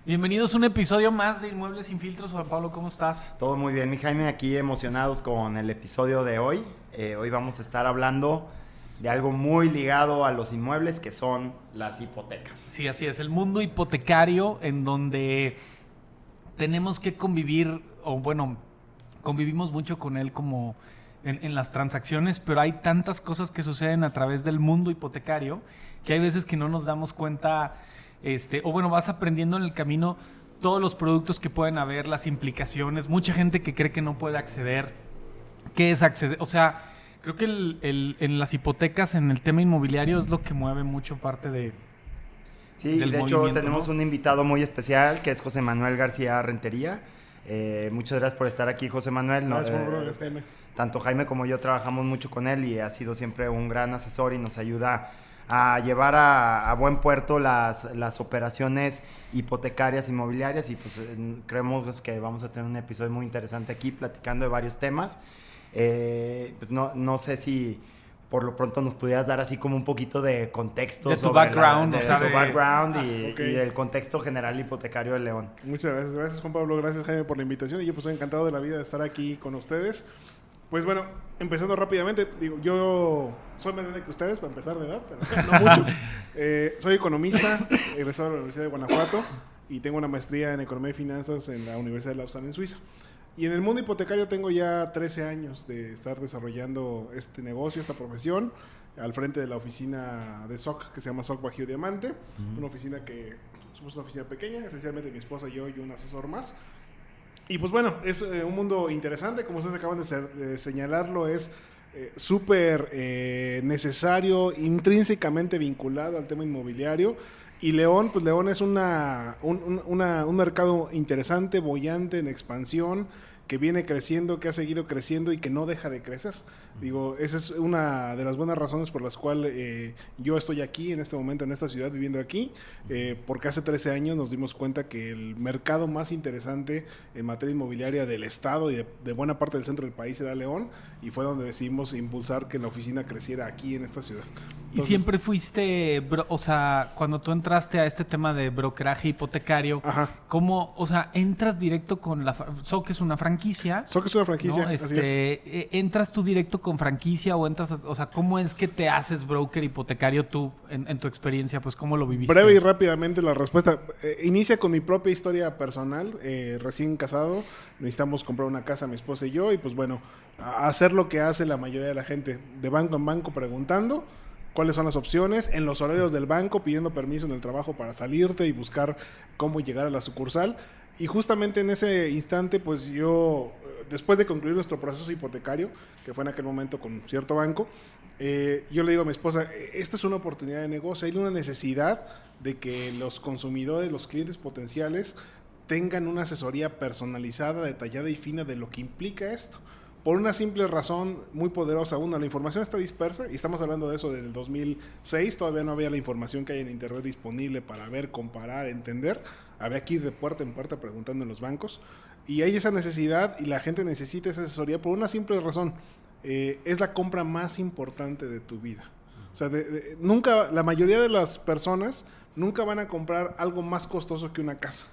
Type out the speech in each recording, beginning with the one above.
Bienvenidos a un episodio más de Inmuebles sin Filtros. Juan Pablo, ¿cómo estás? Todo muy bien, mi Jaime, aquí emocionados con el episodio de hoy. Hoy vamos a estar hablando de algo muy ligado a los inmuebles, que son las hipotecas. Sí, así es, el mundo hipotecario en donde tenemos que convivir, o bueno, convivimos mucho con él como en las transacciones, pero hay tantas cosas que suceden a través del mundo hipotecario que hay veces que no nos damos cuenta, o bueno, vas aprendiendo en el camino todos los productos que pueden haber, las implicaciones, mucha gente que cree que no puede acceder, qué es acceder, o sea, creo que en las hipotecas, en el tema inmobiliario es lo que mueve mucho parte de... Sí, del de hecho movimiento, tenemos ¿no? un invitado muy especial, que es José Manuel García Rentería. Muchas gracias por estar aquí, José Manuel. Gracias, gracias, Jaime. Tanto Jaime como yo trabajamos mucho con él y ha sido siempre un gran asesor y nos ayuda a llevar a buen puerto las operaciones hipotecarias inmobiliarias, y pues creemos que vamos a tener un episodio muy interesante aquí platicando de varios temas. Pues no sé si por lo pronto nos pudieras dar así como un poquito de contexto De tu sobre background, de o sea, tu de- background Ok. y del contexto general hipotecario de León. Muchas gracias, gracias Juan Pablo, gracias Jaime por la invitación y yo pues estoy encantado de la vida de estar aquí con ustedes. Pues bueno, empezando rápidamente, digo, yo soy más grande que ustedes para empezar de edad, pero no mucho. Soy economista, egresado de la Universidad de Guanajuato y tengo una maestría en Economía y Finanzas en la Universidad de Lausanne en Suiza. Y en el mundo hipotecario tengo ya 13 años de estar desarrollando este negocio, esta profesión, al frente de la oficina de SOC, que se llama SOC Bajío Diamante, una oficina que somos una oficina pequeña, esencialmente mi esposa y yo y un asesor más. Y pues bueno, es un mundo interesante, como ustedes acaban de señalarlo, es súper necesario, intrínsecamente vinculado al tema inmobiliario. Y León, pues León es un mercado interesante, boyante, en expansión, que viene creciendo, que ha seguido creciendo y que no deja de crecer. Digo, esa es una de las buenas razones por las cuales yo estoy aquí en este momento, en esta ciudad, viviendo aquí, porque hace 13 años nos dimos cuenta que el mercado más interesante en materia inmobiliaria del estado y de buena parte del centro del país era León, y fue donde decidimos impulsar que la oficina creciera aquí en esta ciudad. Y Entonces, siempre fuiste, o sea, cuando tú entraste a este tema de brokeraje hipotecario, Ajá. ¿cómo, o sea, entras directo con SOC es una franquicia? SOC es una franquicia, ¿No? así es. ¿Entras tú directo con franquicia o entras, o sea, cómo es que te haces broker hipotecario tú en tu experiencia? Pues, ¿cómo lo viviste? Breve y rápidamente la respuesta. Inicia con mi propia historia personal. Recién casado, necesitamos comprar una casa, mi esposa y yo, y pues bueno, hacer lo que hace la mayoría de la gente, de banco en banco preguntando cuáles son las opciones, en los horarios del banco, pidiendo permiso en el trabajo para salirte y buscar cómo llegar a la sucursal. Y justamente en ese instante, pues yo, después de concluir nuestro proceso hipotecario, que fue en aquel momento con cierto banco, yo le digo a mi esposa, esta es una oportunidad de negocio, hay una necesidad de que los consumidores, los clientes potenciales, tengan una asesoría personalizada, detallada y fina de lo que implica esto. Por una simple razón muy poderosa. Una, la información está dispersa, y estamos hablando de eso del 2006, todavía no había la información que hay en internet disponible para ver, comparar, entender. Había que ir de puerta en puerta preguntando en los bancos, y hay esa necesidad y la gente necesita esa asesoría por una simple razón. Es la compra más importante de tu vida. O sea, nunca, la mayoría de las personas nunca van a comprar algo más costoso que una casa.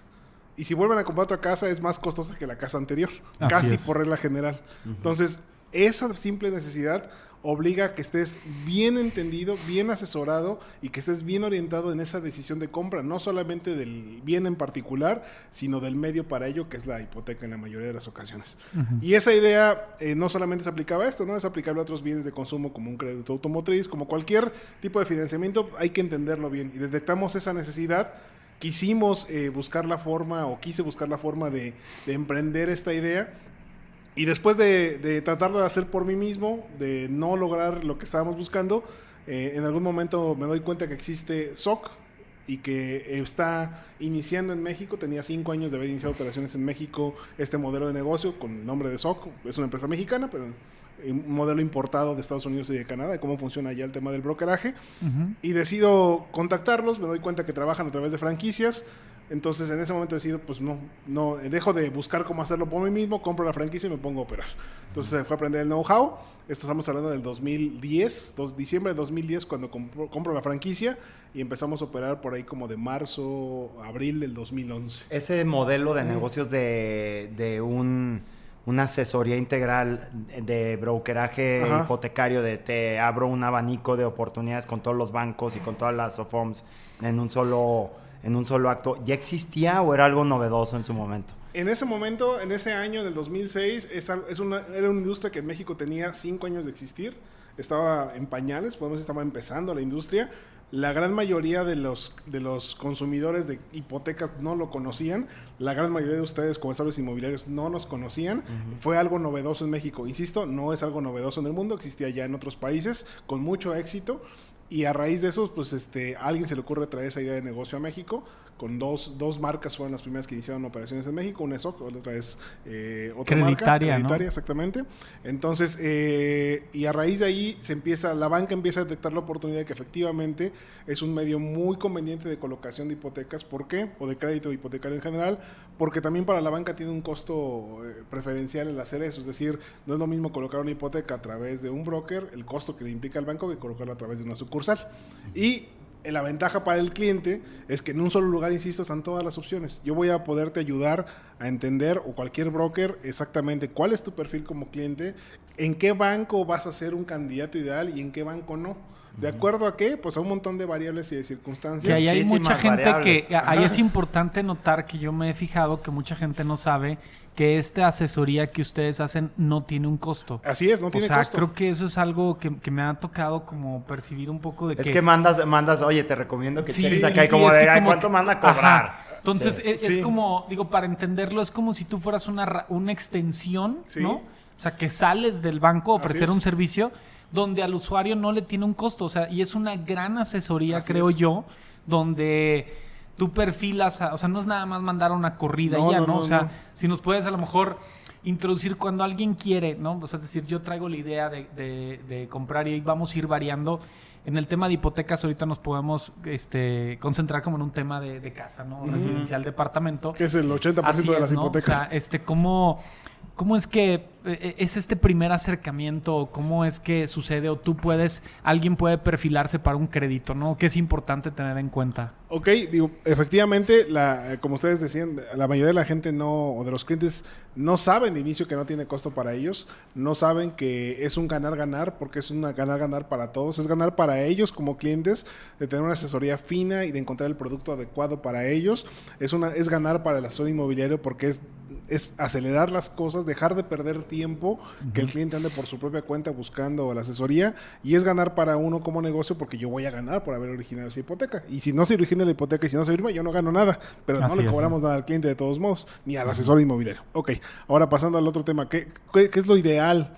Y si vuelven a comprar otra casa, es más costosa que la casa anterior. Así Casi es. por regla general. Entonces, esa simple necesidad obliga a que estés bien entendido, bien asesorado y que estés bien orientado en esa decisión de compra. No solamente del bien en particular, sino del medio para ello, que es la hipoteca en la mayoría de las ocasiones. Y esa idea no solamente se aplicaba a esto, ¿no? Es aplicable a otros bienes de consumo como un crédito automotriz, como cualquier tipo de financiamiento. Hay que entenderlo bien. Y detectamos esa necesidad. Quisimos buscar la forma, o quise buscar la forma de emprender esta idea, y después de tratarlo de hacer por mí mismo, de no lograr lo que estábamos buscando, en algún momento me doy cuenta que existe SOC y que está iniciando en México. Tenía 5 años de haber iniciado operaciones en México, este modelo de negocio con el nombre de SOC. Es una empresa mexicana, pero un modelo importado de Estados Unidos y de Canadá, de cómo funciona ya el tema del brokeraje. Y decido contactarlos, me doy cuenta que trabajan a través de franquicias. Entonces, en ese momento decido, pues no, dejo de buscar cómo hacerlo por mí mismo, compro la franquicia y me pongo a operar. Entonces, se fue a aprender el know-how. Esto estamos hablando del 2010, diciembre de 2010, cuando compro la franquicia y empezamos a operar por ahí como de marzo, abril del 2011. Ese modelo de negocios de una asesoría integral de brokeraje hipotecario, de te abro un abanico de oportunidades con todos los bancos y con todas las SOFOMs en un solo acto, ¿ya existía o era algo novedoso en su momento? En ese momento, en ese año, en el 2006, era una industria que en México tenía 5 años de existir. Estaba en pañales, podemos decir, estaba empezando la industria. La gran mayoría de los consumidores de hipotecas no lo conocían. La gran mayoría de ustedes, corredores inmobiliarios, no nos conocían. Fue algo novedoso en México. Insisto, no es algo novedoso en el mundo. Existía ya en otros países con mucho éxito. Y a raíz de eso, pues a alguien se le ocurre traer esa idea de negocio a México. Con dos marcas fueron las primeras que iniciaron operaciones en México. Una es OC, otra es otra Creditaria, marca. Creditaria, ¿no? Exactamente. Entonces, y a raíz de ahí la banca empieza a detectar la oportunidad de que efectivamente es un medio muy conveniente de colocación de hipotecas. ¿Por qué? O de crédito hipotecario en general. Porque también para la banca tiene un costo preferencial el hacer eso. Es decir, no es lo mismo colocar una hipoteca a través de un broker, el costo que le implica al banco, que colocarla a través de una sucursal. Y la ventaja para el cliente es que en un solo lugar, insisto, están todas las opciones. Yo voy a poderte ayudar a entender, o cualquier broker, exactamente cuál es tu perfil como cliente, en qué banco vas a ser un candidato ideal y en qué banco no. ¿De acuerdo a qué? Pues a un montón de variables y de circunstancias. Que ahí hay mucha gente variables. que... Ahí es importante notar que yo me he fijado que mucha gente no sabe que esta asesoría que ustedes hacen no tiene un costo. Así es, no tiene costo. O sea, creo que eso es algo que me ha tocado como percibir un poco de que... Es que mandas, oye, te recomiendo que Sí, cheques acá y como es de, que ay, como ¿cuánto que- manda a cobrar? Ajá. Entonces, Sí. es como, digo, para entenderlo, es como si tú fueras una extensión, Sí. ¿no? O sea, que sales del banco a ofrecer Así es. un servicio donde al usuario no le tiene un costo. O sea, y es una gran asesoría, Así creo es. yo, donde tú perfilas, o sea, no es nada más mandar una corrida No, y ya, no, ¿no? no, O sea, no. si nos puedes a lo mejor introducir cuando alguien quiere, ¿no? O sea, es decir, yo traigo la idea de comprar y ahí vamos a ir variando. En el tema de hipotecas ahorita nos podemos concentrar como en un tema de casa, ¿no? Residencial, departamento. Que es el 80% Así de las es, ¿no? hipotecas. O sea, ¿cómo es que es este primer acercamiento? ¿Cómo es que sucede? O alguien puede perfilarse para un crédito, ¿no? ¿Qué es importante tener en cuenta? Ok, digo, efectivamente, como ustedes decían, la mayoría de la gente o de los clientes no saben de inicio que no tiene costo para ellos, no saben que es un ganar-ganar, porque es un ganar-ganar para todos, es ganar para ellos como clientes, de tener una asesoría fina y de encontrar el producto adecuado para ellos, es ganar para el asesor inmobiliario porque es acelerar las cosas, dejar de perder tiempo, que el cliente ande por su propia cuenta buscando la asesoría, y es ganar para uno como negocio porque yo voy a ganar por haber originado esa hipoteca. Y si no se origina la hipoteca y si no se firma, yo no gano nada, pero no Así le es. cobramos nada al cliente de todos modos, ni al asesor inmobiliario. Ok, ahora pasando al otro tema, ¿qué es lo ideal?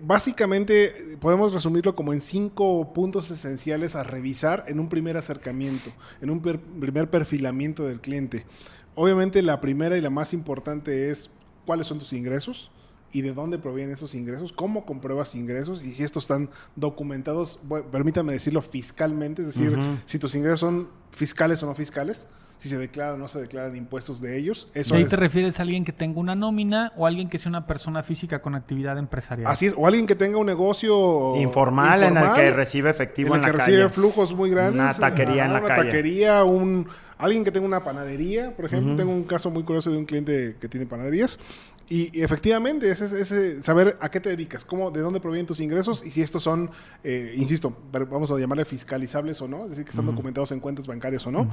Básicamente podemos resumirlo como en 5 puntos esenciales a revisar en un primer acercamiento, en un primer perfilamiento del cliente. Obviamente la primera y la más importante es cuáles son tus ingresos y de dónde provienen esos ingresos, cómo compruebas ingresos y si estos están documentados, permítame decirlo, fiscalmente, es decir, si tus ingresos son fiscales o no fiscales, si se declaran o no se declaran impuestos de ellos. Eso ¿De ahí es, te refieres a alguien que tenga una nómina o alguien que sea una persona física con actividad empresarial? así es, o alguien que tenga un negocio Informal en el que recibe efectivo en en el que la recibe calle. flujos muy grandes. Una taquería en la una calle. taquería, alguien que tenga una panadería, por ejemplo. Tengo un caso muy curioso de un cliente que tiene panaderías. Y efectivamente, ese saber a qué te dedicas, de dónde provienen tus ingresos y si estos son, insisto, vamos a llamarle fiscalizables o no, es decir, que están documentados en cuentas bancarias o no.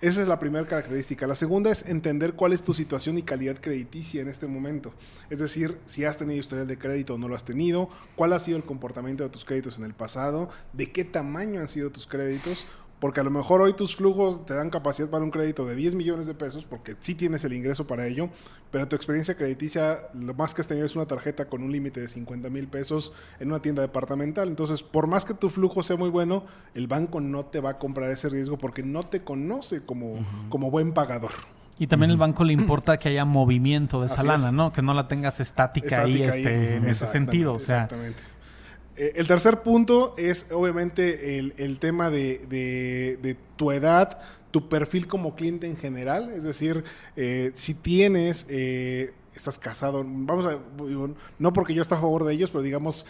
Esa es la primera característica. La segunda es entender cuál es tu situación y calidad crediticia en este momento. Es decir, si has tenido historial de crédito o no lo has tenido, cuál ha sido el comportamiento de tus créditos en el pasado, de qué tamaño han sido tus créditos. Porque a lo mejor hoy tus flujos te dan capacidad para un crédito de 10 millones de pesos, porque sí tienes el ingreso para ello, pero tu experiencia crediticia, lo más que has tenido es una tarjeta con un límite de 50 mil pesos en una tienda departamental. Entonces, por más que tu flujo sea muy bueno, el banco no te va a comprar ese riesgo porque no te conoce como buen pagador. Y también el banco le importa que haya movimiento de esa Así lana, es. ¿no? Que no la tengas estática ahí, en ese sentido. O sea, Exactamente. El tercer punto es obviamente el tema de tu edad, tu perfil como cliente en general, es decir, si tienes, estás casado, no porque yo esté a favor de ellos, pero digamos,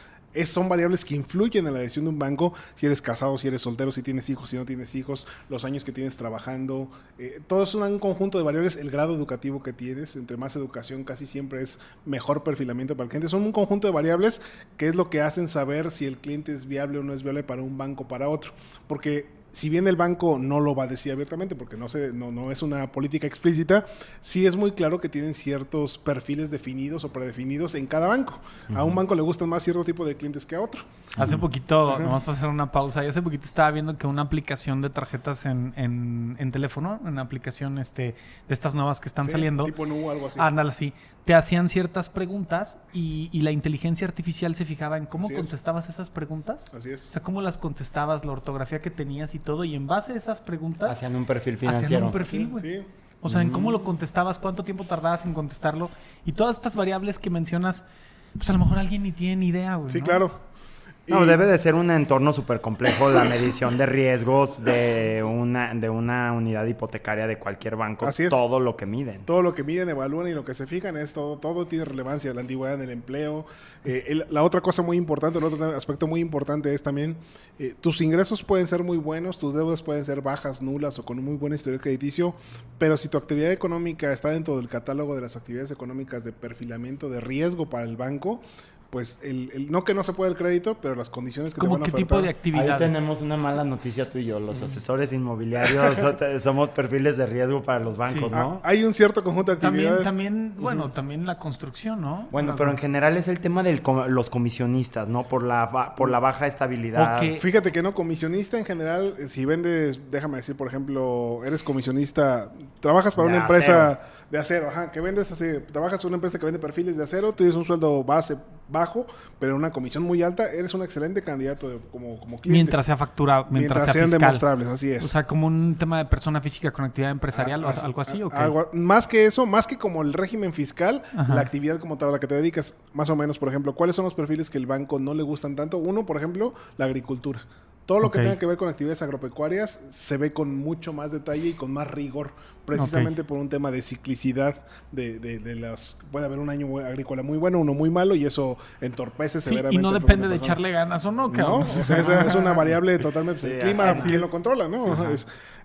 son variables que influyen en la decisión de un banco, si eres casado, si eres soltero, si tienes hijos, si no tienes hijos, los años que tienes trabajando, todo es un conjunto de variables, el grado educativo que tienes, entre más educación casi siempre es mejor perfilamiento para el cliente, son un conjunto de variables que es lo que hacen saber si el cliente es viable o no es viable para un banco o para otro, porque si bien el banco no lo va a decir abiertamente porque no es una política explícita, sí es muy claro que tienen ciertos perfiles definidos o predefinidos en cada banco. A un banco le gustan más cierto tipo de clientes que a otro. Hace poquito, nomás para hacer una pausa, y hace poquito estaba viendo que una aplicación de tarjetas en teléfono, una aplicación de estas nuevas que están saliendo. Tipo Nu o algo así. Ándale, sí. Te hacían ciertas preguntas y la inteligencia artificial se fijaba en cómo contestabas esas preguntas. Así es. O sea, cómo las contestabas, la ortografía que tenías y todo. Y en base a esas preguntas... Hacían un perfil financiero. Hacían un perfil, güey. Sí. O sea, en cómo lo contestabas, cuánto tiempo tardabas en contestarlo. Y todas estas variables que mencionas, pues a lo mejor alguien ni tiene ni idea, güey. Sí, ¿no? claro. No, debe de ser un entorno súper complejo la medición de riesgos de una unidad hipotecaria de cualquier banco. Así es. Todo lo que miden. Todo lo que miden, evalúan y lo que se fijan es todo tiene relevancia. La antigüedad del empleo. La otra cosa muy importante, el otro aspecto muy importante es también tus ingresos pueden ser muy buenos, tus deudas pueden ser bajas, nulas o con un muy buen historial crediticio, pero si tu actividad económica está dentro del catálogo de las actividades económicas de perfilamiento de riesgo para el banco, pues no que no se puede el crédito, pero las condiciones que te van a ¿Qué ofertar. tipo de actividades? Ahí tenemos una mala noticia tú y yo. Los asesores inmobiliarios somos perfiles de riesgo para los bancos, Sí. ¿no? Hay un cierto conjunto de actividades. También la construcción, ¿no? Bueno, pero en general es el tema de los comisionistas, ¿no? Por la baja estabilidad. Ok. Fíjate que no, comisionista en general, si vendes, déjame decir, por ejemplo, eres comisionista, trabajas para una empresa de acero, que vendes así, trabajas para una empresa que vende perfiles de acero, tienes un sueldo base bajo, pero una comisión muy alta, eres un excelente candidato como cliente. Mientras sea facturado, mientras sea sean fiscal. demostrables, así es. O sea, como un tema de persona física con actividad empresarial o algo así, ¿o qué? Más que eso, más que como el régimen fiscal, la actividad como tal a la que te dedicas, más o menos, por ejemplo, ¿cuáles son los perfiles que el banco no le gustan tanto? Uno, por ejemplo, la agricultura. Todo lo que tenga que ver con actividades agropecuarias se ve con mucho más detalle y con más rigor, precisamente por un tema de ciclicidad puede haber un año agrícola muy bueno, uno muy malo, y eso entorpece severamente. Y no depende de echarle ganas o no, cabrón. No, o sea, es una variable totalmente. El clima, ¿quién lo controla, no?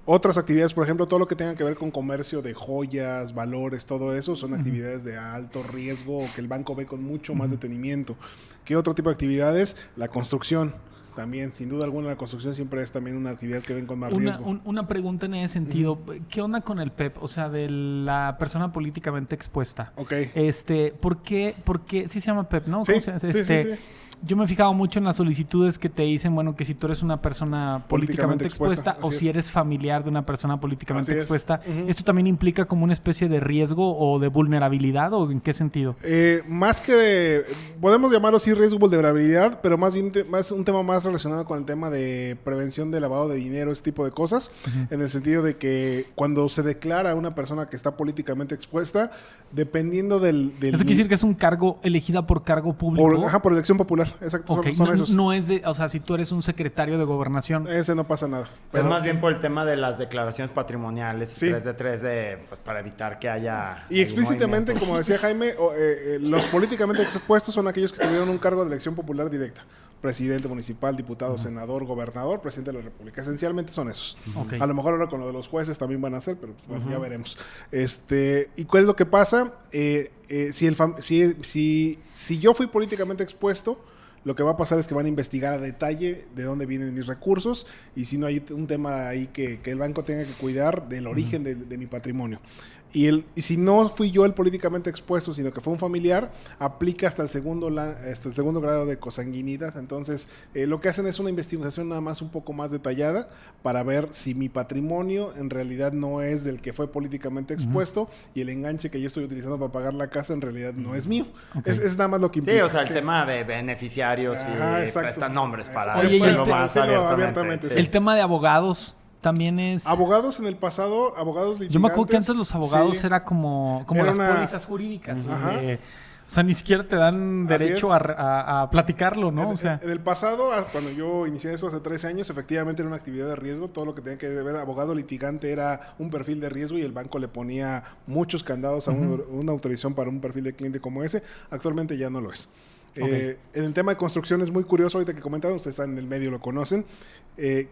Otras actividades, por ejemplo, todo lo que tenga que ver con comercio de joyas, valores, todo eso, son actividades de alto riesgo que el banco ve con mucho más detenimiento. ¿Qué otro tipo de actividades? La construcción. También, sin duda alguna, la construcción siempre es también una actividad que ven con más riesgo. Una pregunta en ese sentido. ¿Qué onda con el PEP? O sea, de la persona políticamente expuesta. Ok. ¿Por qué? Sí se llama PEP, ¿no? Sí, sí. Yo me he fijado mucho en las solicitudes que te dicen, bueno, que si tú eres una persona políticamente expuesta o si eres familiar de una persona políticamente expuesta, ¿esto también implica como una especie de riesgo o de vulnerabilidad o en qué sentido? Más que podemos llamarlo sí riesgo vulnerabilidad, pero más bien un tema más relacionado con el tema de prevención de lavado de dinero, ese tipo de cosas, en el sentido de que cuando se declara a una persona que está políticamente expuesta, dependiendo del ¿Eso quiere decir que es un cargo elegida por cargo público? Por elección popular, exacto. Okay. Son esos. No es de, o sea, si tú eres un secretario de gobernación. Ese no pasa nada. Pero más bien por el tema de las declaraciones patrimoniales, 3 de 3 pues, para evitar que haya... Y explícitamente, como decía Jaime, los políticamente expuestos son aquellos que tuvieron un cargo de elección popular directa. Presidente municipal, diputado, senador, gobernador, presidente de la República. Esencialmente son esos. A lo mejor ahora con lo de los jueces también van a ser, pero pues, bueno, ya veremos. ¿Y cuál es lo que pasa? Si yo fui políticamente expuesto, lo que va a pasar es que van a investigar a detalle de dónde vienen mis recursos y si no hay un tema ahí que el banco tenga que cuidar del origen de mi patrimonio. Y si no fui yo el políticamente expuesto, sino que fue un familiar, aplica hasta el segundo grado de consanguinidad. Entonces, lo que hacen es una investigación nada más un poco más detallada para ver si mi patrimonio en realidad no es del que fue políticamente expuesto y el enganche que yo estoy utilizando para pagar la casa en realidad no es mío. Es nada más lo que implica. Sí, o sea, el tema de beneficiarios y prestan nombres para decirlo más abiertamente. El tema de abogados también es... Abogados en el pasado, abogados litigantes. Yo me acuerdo que antes los abogados era como las pólizas jurídicas. O O sea, ni siquiera te dan Así derecho es. a platicarlo, ¿no? O sea, En el pasado, cuando yo inicié eso hace 13 años, efectivamente era una actividad de riesgo. Todo lo que tenía que ver abogado litigante era un perfil de riesgo y el banco le ponía muchos candados a una autorización para un perfil de cliente como ese. Actualmente ya no lo es. Ok. En el tema de construcción es muy curioso, ahorita que comentaban, ustedes están en el medio, lo conocen.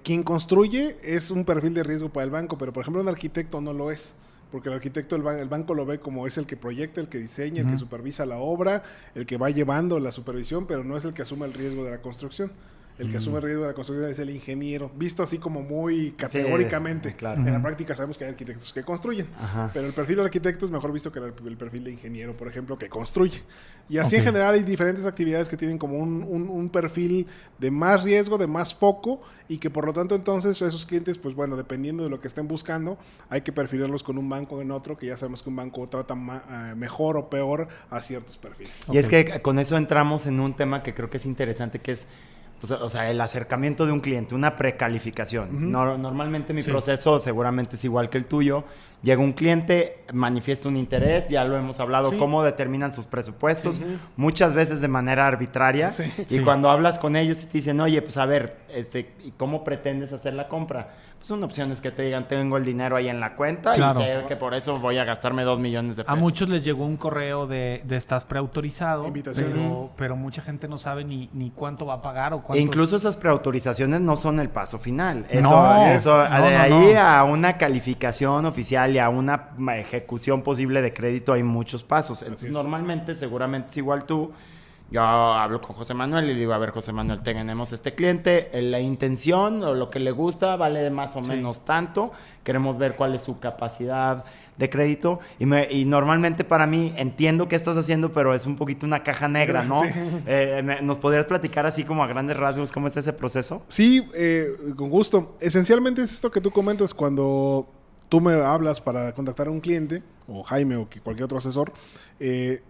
Quien construye es un perfil de riesgo para el banco, pero por ejemplo un arquitecto no lo es. Porque el arquitecto, el banco lo ve como es el que proyecta, el que diseña, el que supervisa la obra, el que va llevando la supervisión, pero no es el que asume el riesgo de la construcción. El que asume el riesgo de la construcción es el ingeniero, visto así como muy categóricamente. Sí, claro. En la práctica sabemos que hay arquitectos que construyen, Ajá. pero el perfil de arquitecto es mejor visto que el perfil de ingeniero, por ejemplo, que construye. Y así Ok. en general hay diferentes actividades que tienen como un perfil de más riesgo, de más foco, y que por lo tanto entonces esos clientes, pues bueno, dependiendo de lo que estén buscando, hay que perfilarlos con un banco o en otro, que ya sabemos que un banco trata mejor o peor a ciertos perfiles. Y es que con eso entramos en un tema que creo que es interesante, que es, pues, o sea, el acercamiento de un cliente, una precalificación. Normalmente mi Sí. proceso seguramente es igual que el tuyo. Llega un cliente, manifiesta un interés, ya lo hemos hablado, Sí. cómo determinan sus presupuestos, muchas veces de manera arbitraria. Sí. Y Sí. cuando hablas con ellos y te dicen, oye, pues a ver, ¿y cómo pretendes hacer la compra? Pues una opción es que te digan, tengo el dinero ahí en la cuenta Claro. y sé que por eso voy a gastarme 2 millones de a pesos. muchos les llegó un correo de estás preautorizado, Invitaciones. pero mucha gente no sabe ni cuánto va a pagar o cuánto... E incluso esas preautorizaciones no son el paso final. Eso, No, eso no, de no, ahí no. a una calificación oficial y a una ejecución posible de crédito hay muchos pasos. Entonces, es. normalmente, seguramente es igual tú. Yo hablo con José Manuel y le digo, a ver, José Manuel, tenemos este cliente, la intención o lo que le gusta vale más o menos tanto. Queremos ver cuál es su capacidad de crédito y normalmente para mí entiendo qué estás haciendo, pero es un poquito una caja negra, ¿no? Sí. ¿Nos podrías platicar así como a grandes rasgos cómo es ese proceso? Sí, con gusto. Esencialmente es esto que tú comentas cuando tú me hablas para contactar a un cliente, o Jaime o que cualquier otro asesor.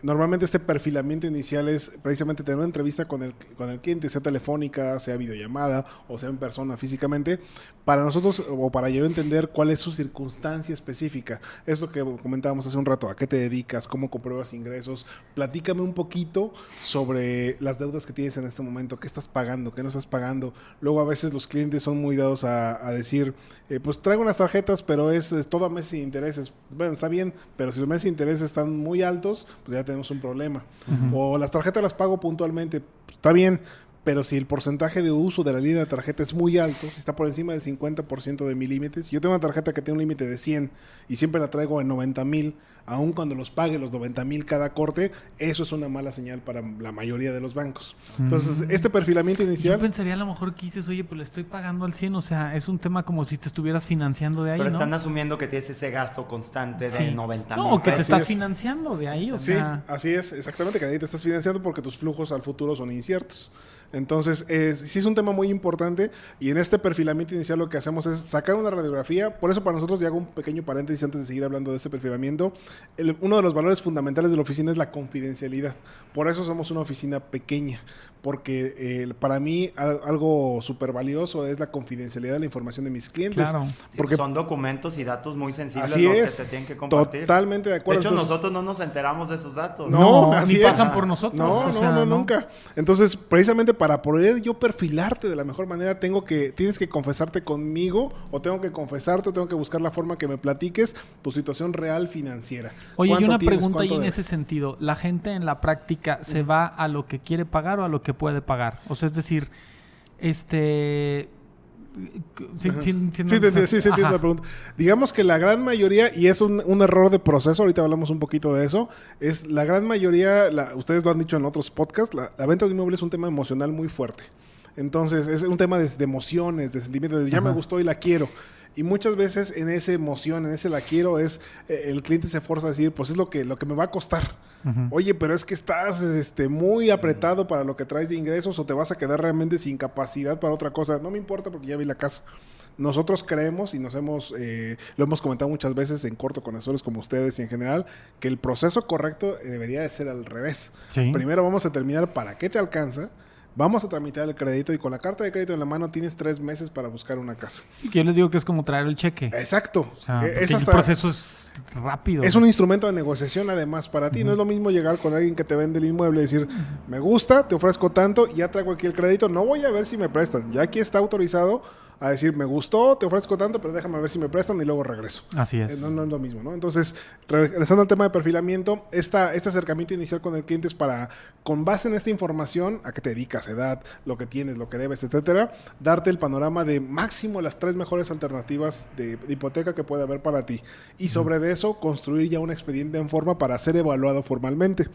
Normalmente este perfilamiento inicial es precisamente tener una entrevista con el cliente, sea telefónica, sea videollamada o sea en persona físicamente, para nosotros o para yo entender cuál es su circunstancia específica. Es lo que comentábamos hace un rato, a qué te dedicas, cómo compruebas ingresos, platícame un poquito sobre las deudas que tienes en este momento, qué estás pagando, qué no estás pagando. Luego a veces los clientes son muy dados a decir, pues traigo unas tarjetas, pero es todo a meses sin intereses. Bueno, está bien, pero si los meses sin intereses están muy altos, pues ya tenemos un problema. O las tarjetas las pago puntualmente, pues, está bien, pero si el porcentaje de uso de la línea de tarjeta es muy alto, si está por encima del 50% de mi límite, si yo tengo una tarjeta que tiene un límite de 100 y siempre la traigo en 90,000, aun cuando los pague los 90,000 cada corte, eso es una mala señal para la mayoría de los bancos. Entonces, este perfilamiento Yo inicial... pensaría a lo mejor que dices, oye, pues le estoy pagando al 100, o sea, es un tema como si te estuvieras financiando de ahí, Pero ¿no? están asumiendo que tienes ese gasto constante de Sí. 90,000 No, o que te pesos. estás es. financiando de ahí, o Sí, sea... así es, exactamente, que ahí te estás financiando porque tus flujos al futuro son inciertos. Entonces, sí es un tema muy importante y en este perfilamiento inicial lo que hacemos es sacar una radiografía. Por eso para nosotros, y hago un pequeño paréntesis antes de seguir hablando de este perfilamiento, uno de los valores fundamentales de la oficina es la confidencialidad. Por eso somos una oficina pequeña, porque para mí algo súper valioso es la confidencialidad de la información de mis clientes. Claro. Sí, Porque son documentos y datos muy sensibles así los es, que se tienen que compartir. totalmente de De acuerdo. hecho, Entonces, nosotros no nos enteramos de esos datos. No, así ni es. pasan por nosotros. No, o sea, nunca. Entonces, precisamente para poder yo perfilarte de la mejor manera, tienes que confesarte conmigo, o tengo que confesarte, o tengo que buscar la forma que me platiques tu situación real financiera. Oye, y ¿Cuánto una tienes? pregunta ahí ¿Cuánto en debes? ese sentido. ¿La gente en la práctica se va a lo que quiere pagar o a lo que puede pagar? O sea, es decir, Sí, Sí, entiendo la pregunta. Digamos que la gran mayoría, y es un error de proceso, ahorita hablamos un poquito de eso, es la gran mayoría, ustedes lo han dicho en otros podcasts, la venta de inmuebles es un tema emocional muy fuerte. Entonces, es un tema de emociones, de sentimientos, de ya me gustó y la quiero. Y muchas veces en esa emoción, en ese la quiero, el cliente se forza a decir, pues es lo que me va a costar. Oye, pero es que estás muy apretado para lo que traes de ingresos o te vas a quedar realmente sin capacidad para otra cosa. No me importa porque ya vi la casa. Nosotros creemos y lo hemos comentado muchas veces en corto con asesores como ustedes y en general, que el proceso correcto debería de ser al revés. Sí. Primero vamos a determinar para qué te alcanza. vamos a tramitar el crédito y con la carta de crédito en la mano tienes 3 meses para buscar una casa. Y que yo les digo que es como traer el cheque. Exacto. O sea, Es el hasta- proceso es rápido. Es un instrumento de negociación además para ti. No es lo mismo llegar con alguien que te vende el inmueble y decir, me gusta, te ofrezco tanto, ya traigo aquí el crédito, no voy a ver si me prestan. Ya aquí está autorizado a decir, me gustó, te ofrezco tanto, pero déjame ver si me prestan y luego regreso. Así es. No es lo mismo, ¿no? Entonces, regresando al tema de perfilamiento, este acercamiento inicial con el cliente es para, con base en esta información, a qué te dedicas, edad, lo que tienes, lo que debes, etcétera, darte el panorama de máximo las 3 mejores alternativas de hipoteca que puede haber para ti. Y sobre de eso, construir ya un expediente en forma para ser evaluado formalmente.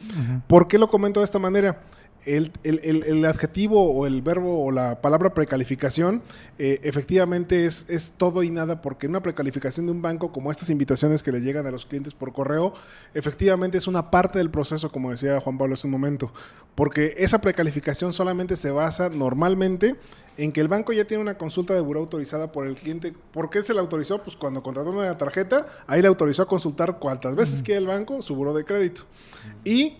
¿Por qué lo comento de esta manera? El adjetivo o el verbo o la palabra precalificación efectivamente es todo y nada, porque una precalificación de un banco, como estas invitaciones que le llegan a los clientes por correo, efectivamente es una parte del proceso, como decía Juan Pablo hace un momento, porque esa precalificación solamente se basa normalmente en que el banco ya tiene una consulta de buró autorizada por el cliente. ¿Por qué se la autorizó? Pues cuando contrató una tarjeta, ahí le autorizó a consultar cuantas veces quiere el banco su buró de crédito. Y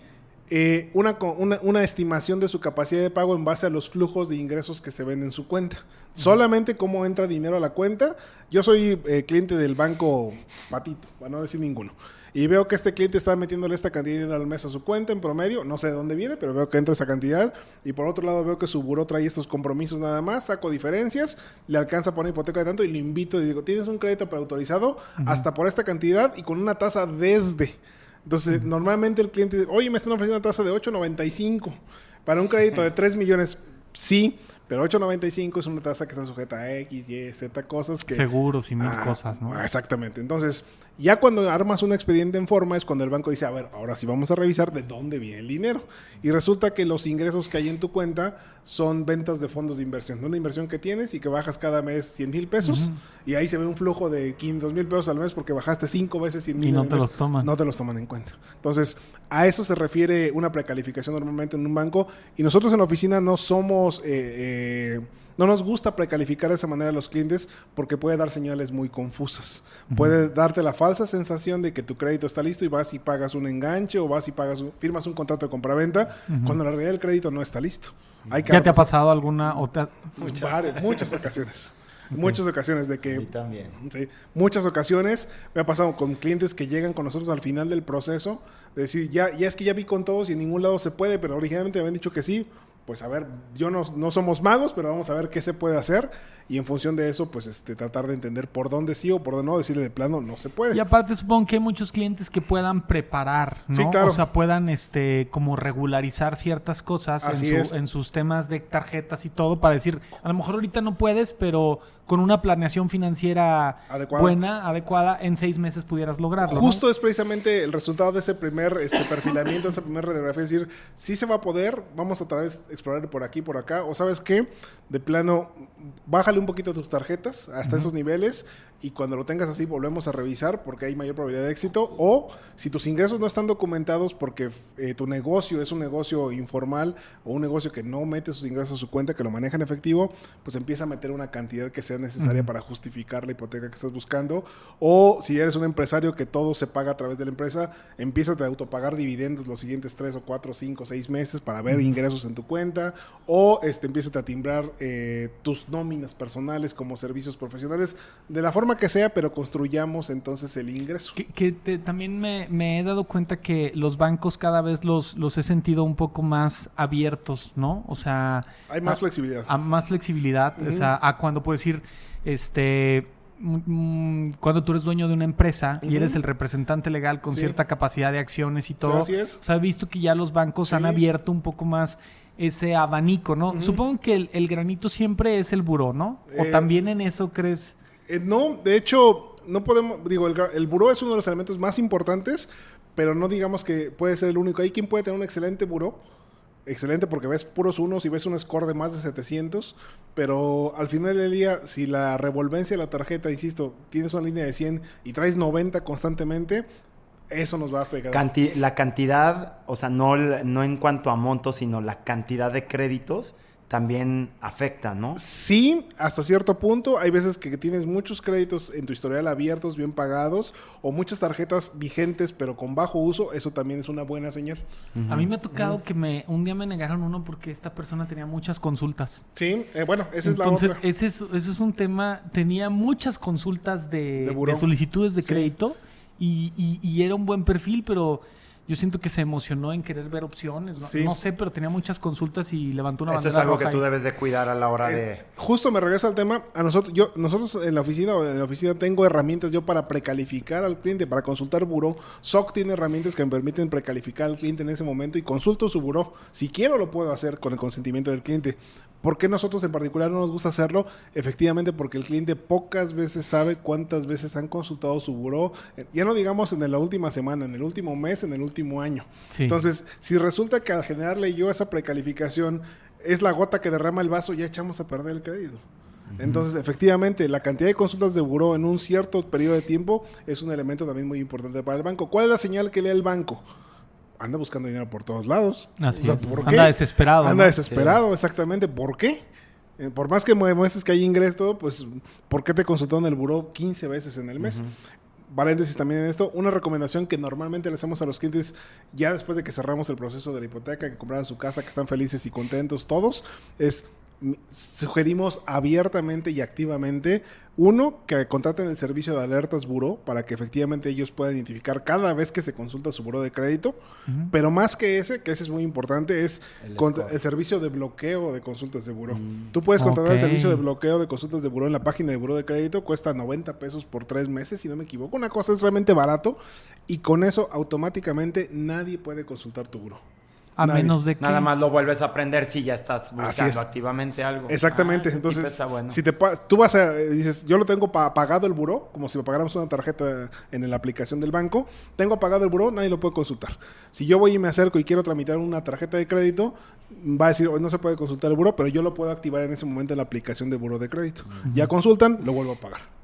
una estimación de su capacidad de pago en base a los flujos de ingresos que se ven en su cuenta. Solamente cómo entra dinero a la cuenta. Yo soy cliente del banco Patito, para no decir ninguno. Y veo que este cliente está metiéndole esta cantidad de dinero al mes a su cuenta en promedio. No sé de dónde viene, pero veo que entra esa cantidad. Y por otro lado veo que su buró trae estos compromisos nada más. Saco diferencias, le alcanza a poner hipoteca de tanto y le invito y digo, tienes un crédito preautorizado hasta por esta cantidad y con una tasa desde... Entonces, normalmente el cliente dice, oye, me están ofreciendo una tasa de 8.95 para un crédito de 3 millones. Sí, pero 8.95 es una tasa que está sujeta a X, Y, Z cosas que... Seguros y mil cosas, ¿no? Exactamente. Entonces, ya cuando armas un expediente en forma es cuando el banco dice, a ver, ahora sí vamos a revisar de dónde viene el dinero. Y resulta que los ingresos que hay en tu cuenta son ventas de fondos de inversión. Una inversión que tienes y que bajas cada mes 100,000 pesos. Y ahí se ve un flujo de 500,000 pesos al mes porque bajaste 5 veces 100,000. Y no te los toman. No te los toman en cuenta. Entonces, a eso se refiere una precalificación normalmente en un banco. Y nosotros en la oficina no somos... no nos gusta precalificar de esa manera a los clientes porque puede dar señales muy confusas. Puede darte la falsa sensación de que tu crédito está listo y vas y pagas un enganche o vas y firmas un contrato de compraventa cuando en la realidad el crédito no está listo. ¿Ya te ha pasado alguna? Muchas ocasiones. Muchas ocasiones de que... A mí también. Sí, muchas ocasiones me ha pasado con clientes que llegan con nosotros al final del proceso, de decir, ya es que ya vi con todos y en ningún lado se puede, pero originalmente me habían dicho que sí. Pues a ver, no somos magos, pero vamos a ver qué se puede hacer y en función de eso, pues tratar de entender por dónde sí o por dónde no, decirle de plano, no se puede. Y aparte supongo que hay muchos clientes que puedan preparar, ¿no? Sí, claro. O sea, puedan como regularizar ciertas cosas en sus temas de tarjetas y todo para decir, a lo mejor ahorita no puedes, pero con una planeación financiera adecuada, en 6 meses pudieras lograrlo. Justo ¿no? es precisamente el resultado de ese primer perfilamiento, esa primera radiografía, es decir, sí se va a poder, vamos a otra vez explorar por aquí, por acá, o ¿sabes qué? De plano, bájale un poquito tus tarjetas hasta esos niveles y cuando lo tengas así volvemos a revisar porque hay mayor probabilidad de éxito, o si tus ingresos no están documentados porque tu negocio es un negocio informal o un negocio que no mete sus ingresos a su cuenta, que lo maneja en efectivo, pues empieza a meter una cantidad que sea necesaria para justificar la hipoteca que estás buscando, o si eres un empresario que todo se paga a través de la empresa, empieza a autopagar dividendos los siguientes 3 o 4, 5, 6 meses para ver ingresos en tu cuenta, o empieza a timbrar tus nóminas personales como servicios profesionales, de la forma que sea, pero construyamos entonces el ingreso. También me he dado cuenta que los bancos cada vez los he sentido un poco más abiertos, ¿no? O sea... Hay más flexibilidad. Más flexibilidad, o sea, a cuando puedes decir, cuando tú eres dueño de una empresa y eres el representante legal con cierta capacidad de acciones y todo. Sí, así es. O sea, he visto que ya los bancos han abierto un poco más ese abanico, ¿no? Supongo que el granito siempre es el buró, ¿no? ¿O también en eso crees? No, de hecho, no podemos, el buró es uno de los elementos más importantes, pero no digamos que puede ser el único. Hay quien puede tener un excelente buró, excelente porque ves puros unos y ves un score de más de 700, pero al final del día, si la revolvencia de la tarjeta, insisto, tienes una línea de 100 y traes 90 constantemente, eso nos va a pegar. La cantidad, o sea, no en cuanto a montos, sino la cantidad de créditos también afecta, ¿no? Sí, hasta cierto punto. Hay veces que tienes muchos créditos en tu historial abiertos, bien pagados, o muchas tarjetas vigentes pero con bajo uso. Eso también es una buena señal. A mí me ha tocado que un día me negaron uno porque esta persona tenía muchas consultas. Sí, bueno, esa Entonces, es la otra. ese es un tema. Tenía muchas consultas De de buró. solicitudes de Sí. crédito y era un buen perfil, pero yo siento que se emocionó en querer ver opciones. No, Sí. no sé, pero tenía muchas consultas y levantó una Eso bandera es algo roja que tú ahí. debes de cuidar a la hora de... Justo me regreso al tema. Nosotros en la oficina tengo herramientas yo para precalificar al cliente, para consultar buró. SOC tiene herramientas que me permiten precalificar al cliente en ese momento y consulto su buró. Si quiero lo puedo hacer con el consentimiento del cliente. ¿Por qué nosotros en particular no nos gusta hacerlo? Efectivamente porque el cliente pocas veces sabe cuántas veces han consultado su buró. Ya no digamos en la última semana, en el último mes, en el último año. Sí. Entonces, si resulta que al generarle yo esa precalificación es la gota que derrama el vaso, ya echamos a perder el crédito. Entonces, efectivamente, la cantidad de consultas de buró en un cierto periodo de tiempo es un elemento también muy importante para el banco. ¿Cuál es la señal que lee el banco? Anda buscando dinero por todos lados. Así O sea, es. ¿por qué? Anda desesperado. Anda ¿no? desesperado, exactamente. ¿Por qué? Por más que muestres que hay ingreso, pues, ¿por qué te consultaron el buró 15 veces en el mes? Paréntesis también en esto, una recomendación que normalmente le hacemos a los clientes ya después de que cerramos el proceso de la hipoteca, que compraron su casa, que están felices y contentos todos, es sugerimos abiertamente y activamente, uno, que contraten el servicio de alertas buró para que efectivamente ellos puedan identificar cada vez que se consulta su buró de crédito, pero más que ese es muy importante, es el servicio de bloqueo de consultas de buró. Tú puedes contratar el servicio de bloqueo de consultas de buró en la página de buró de crédito, cuesta 90 pesos por 3 meses, si no me equivoco. Una cosa es realmente barato y con eso automáticamente nadie puede consultar tu buró. A Nadie. menos de que... Nada más lo vuelves a aprender si ya estás Así buscando es. activamente algo. Exactamente. Ese tip Entonces, está bueno. si tú vas a dices, yo lo tengo pagado el buró, como si me pagáramos una tarjeta en la aplicación del banco, tengo pagado el buró, nadie lo puede consultar. Si yo voy y me acerco y quiero tramitar una tarjeta de crédito, va a decir, hoy no se puede consultar el buró, pero yo lo puedo activar en ese momento en la aplicación de buró de crédito. Ya consultan, lo vuelvo a pagar.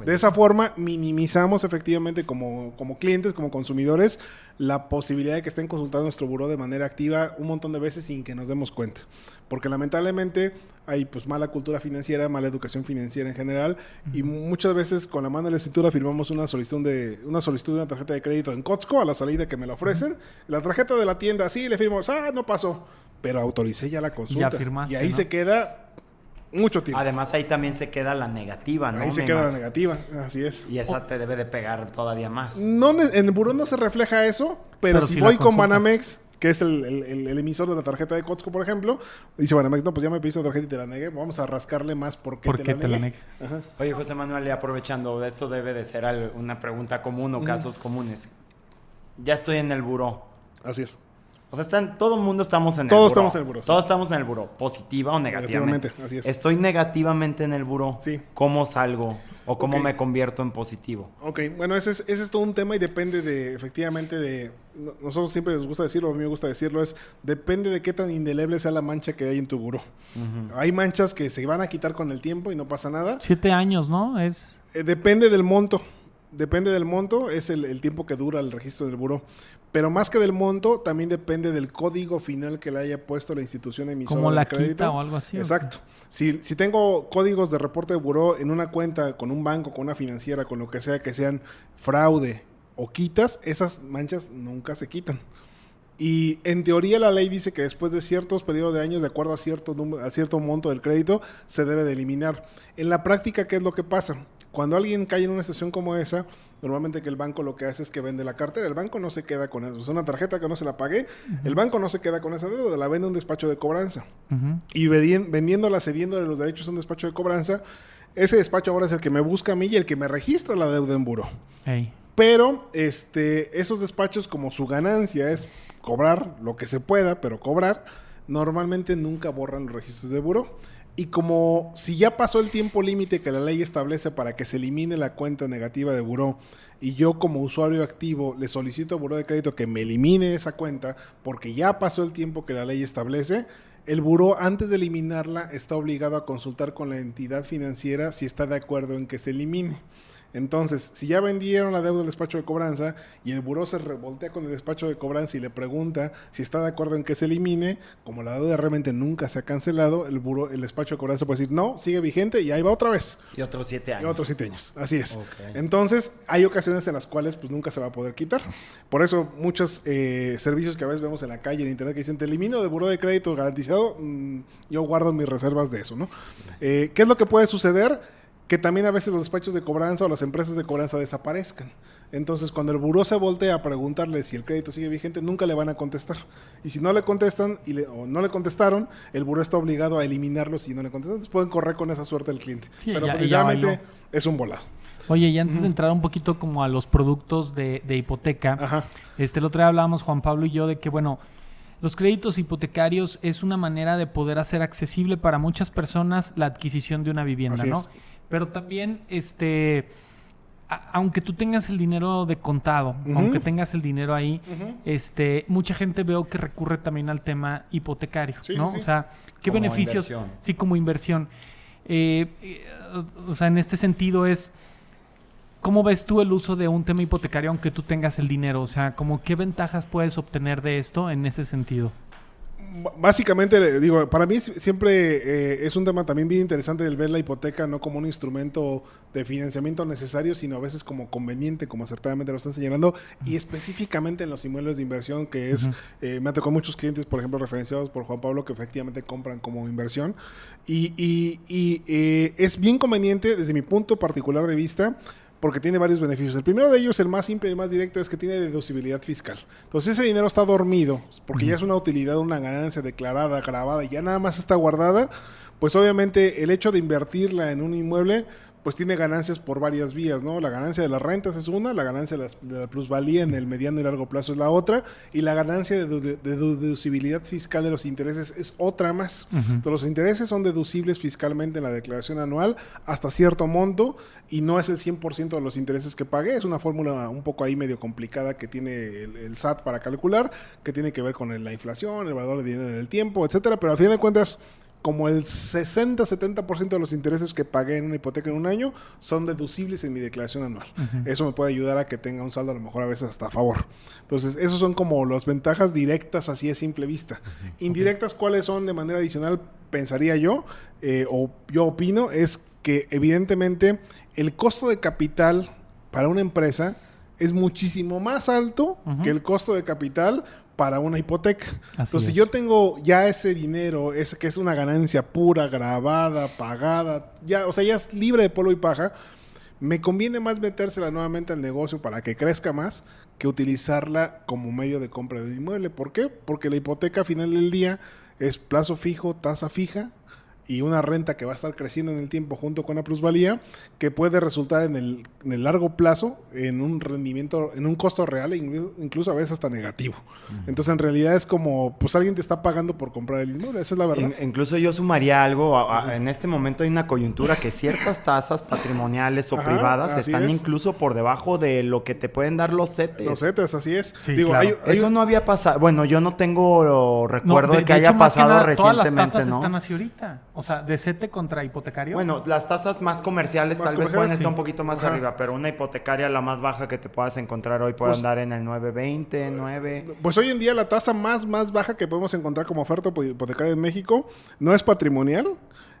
De esa forma minimizamos efectivamente como clientes, como consumidores, la posibilidad de que estén consultando nuestro buró de manera activa un montón de veces sin que nos demos cuenta. Porque lamentablemente hay pues mala cultura financiera, mala educación financiera en general y muchas veces con la mano en la escritura firmamos una solicitud de una tarjeta de crédito en Costco a la salida que me la ofrecen. La tarjeta de la tienda, sí, le firmo, no pasó, pero autoricé ya la consulta. Ya firmaste, y ahí ¿no? se queda mucho tiempo. Además, ahí también se queda la negativa, ¿no? Ahí se queda la negativa, así es. Y esa te debe de pegar todavía más. No, en el buró no se refleja eso, pero si si la voy con consulta. Banamex, que es el emisor de la tarjeta de Costco, por ejemplo, dice Banamex, no, pues ya me pediste la tarjeta y te la negué, vamos a rascarle más por qué te la negué. Ajá. Oye, José Manuel, y aprovechando, esto debe de ser una pregunta común o casos comunes. Ya estoy en el buró. Así es. O sea, todo el mundo estamos en el Todos buró. estamos en el buró, sí. Todos estamos en el buró, positiva o negativamente. Negativamente, así es. Estoy negativamente en el buró. Sí. ¿Cómo salgo? ¿O cómo Ok. me convierto en positivo? Ok, bueno, ese es todo un tema y depende efectivamente nosotros siempre les gusta decirlo, a mí me gusta decirlo, depende de qué tan indeleble sea la mancha que hay en tu buró. Hay manchas que se van a quitar con el tiempo y no pasa nada. 7 años, ¿no? Depende del monto. Depende del monto, es el tiempo que dura el registro del buró. Pero más que del monto, también depende del código final que le haya puesto la institución emisora Como del la crédito. quita o algo así. Exacto. Si tengo códigos de reporte de buró en una cuenta con un banco, con una financiera, con lo que sea, que sean fraude o quitas, esas manchas nunca se quitan. Y en teoría la ley dice que después de ciertos periodos de años, de acuerdo a cierto monto del crédito, se debe de eliminar. En la práctica, ¿qué es lo que pasa? Cuando alguien cae en una situación como esa, normalmente que el banco lo que hace es que vende la cartera. El banco no se queda con eso. Es una tarjeta que no se la pagué. El banco no se queda con esa deuda. La vende a un despacho de cobranza. Y vendiéndola, cediéndole los derechos a un despacho de cobranza, ese despacho ahora es el que me busca a mí y el que me registra la deuda en buró. Ey. Pero esos despachos, como su ganancia es cobrar lo que se pueda, pero cobrar, normalmente nunca borran los registros de buró. Y como si ya pasó el tiempo límite que la ley establece para que se elimine la cuenta negativa de buró y yo como usuario activo le solicito a buró de crédito que me elimine esa cuenta porque ya pasó el tiempo que la ley establece, el buró antes de eliminarla está obligado a consultar con la entidad financiera si está de acuerdo en que se elimine. Entonces, si ya vendieron la deuda del despacho de cobranza y el buró se revoltea con el despacho de cobranza y le pregunta si está de acuerdo en que se elimine, como la deuda realmente nunca se ha cancelado, el despacho de cobranza puede decir, no, sigue vigente y ahí va otra vez. Y otros 7 años. Y otros 7 años, así es. Okay. Entonces, hay ocasiones en las cuales pues nunca se va a poder quitar. Por eso, muchos servicios que a veces vemos en la calle, en internet, que dicen, te elimino de buró de crédito garantizado, yo guardo mis reservas de eso, ¿no? Sí. ¿Qué es lo que puede suceder? Que también a veces los despachos de cobranza o las empresas de cobranza desaparezcan. Entonces, cuando el buró se voltea a preguntarle si el crédito sigue vigente, nunca le van a contestar. Y si no le contestan o no le contestaron, el buró está obligado a eliminarlos si no le contestan. Entonces pueden correr con esa suerte al cliente. Sí, pero realmente es un volado. Oye, y antes de entrar un poquito como a los productos de hipoteca, Ajá. El otro día hablábamos Juan Pablo y yo de que, bueno, los créditos hipotecarios es una manera de poder hacer accesible para muchas personas la adquisición de una vivienda, Así ¿no? es. Pero también, aunque tú tengas el dinero de contado, aunque tengas el dinero ahí, mucha gente veo que recurre también al tema hipotecario, Sí, ¿no? sí, sí. O sea, ¿qué Como beneficios? inversión. Sí, como inversión. O sea, en este sentido es, ¿cómo ves tú el uso de un tema hipotecario aunque tú tengas el dinero? O sea, ¿cómo qué ventajas puedes obtener de esto en ese sentido? Básicamente, digo, para mí siempre es un tema también bien interesante el ver la hipoteca no como un instrumento de financiamiento necesario, sino a veces como conveniente, como acertadamente lo están señalando, y específicamente en los inmuebles de inversión, que es, me ha tocado muchos clientes, por ejemplo, referenciados por Juan Pablo, que efectivamente compran como inversión, y es bien conveniente desde mi punto particular de vista, porque tiene varios beneficios. El primero de ellos, el más simple y el más directo, es que tiene deducibilidad fiscal. Entonces ese dinero está dormido, porque ya es una utilidad, una ganancia declarada, grabada, y ya nada más está guardada, pues obviamente el hecho de invertirla en un inmueble, pues tiene ganancias por varias vías, ¿no? La ganancia de las rentas es una, la ganancia de la plusvalía en el mediano y largo plazo es la otra, y la ganancia de deducibilidad fiscal de los intereses es otra más. Entonces, los intereses son deducibles fiscalmente en la declaración anual hasta cierto monto, y no es el 100% de los intereses que pagué, es una fórmula un poco ahí medio complicada que tiene el SAT para calcular, que tiene que ver con la inflación, el valor de dinero en el tiempo, etcétera, pero al fin de cuentas, como el 60-70% de los intereses que pagué en una hipoteca en un año son deducibles en mi declaración anual. Eso me puede ayudar a que tenga un saldo a lo mejor a veces hasta a favor. Entonces, esos son como las ventajas directas así a simple vista. Indirectas, ¿cuáles son de manera adicional? Pensaría yo, o yo opino, es que evidentemente el costo de capital para una empresa es muchísimo más alto que el costo de capital para una hipoteca. Entonces, si yo tengo ya ese dinero, que es una ganancia pura, grabada, pagada, ya, o sea, ya es libre de polvo y paja, me conviene más metérsela nuevamente al negocio para que crezca más que utilizarla como medio de compra de un inmueble. ¿Por qué? Porque la hipoteca al final del día es plazo fijo, tasa fija, y una renta que va a estar creciendo en el tiempo junto con la plusvalía, que puede resultar en el largo plazo en un rendimiento, en un costo real, incluso a veces hasta negativo. Entonces, en realidad es como, pues alguien te está pagando por comprar el inmueble, esa es la verdad. Incluso yo sumaría algo, en este momento hay una coyuntura que ciertas tasas patrimoniales o privadas están incluso por debajo de lo que te pueden dar los CETES. Los CETES, así es. Sí, digo, claro. Eso no había pasado, bueno, yo no tengo recuerdo de que haya pasado recientemente, todas las tasas ¿no? están así ahorita. O sea, de CETE contra hipotecario. Bueno, las tasas más comerciales tal vez pueden estar un poquito más arriba, pero una hipotecaria, la más baja que te puedas encontrar hoy puede andar en el 9.20, 9. Pues hoy en día la tasa más baja que podemos encontrar como oferta hipotecaria en México no es patrimonial.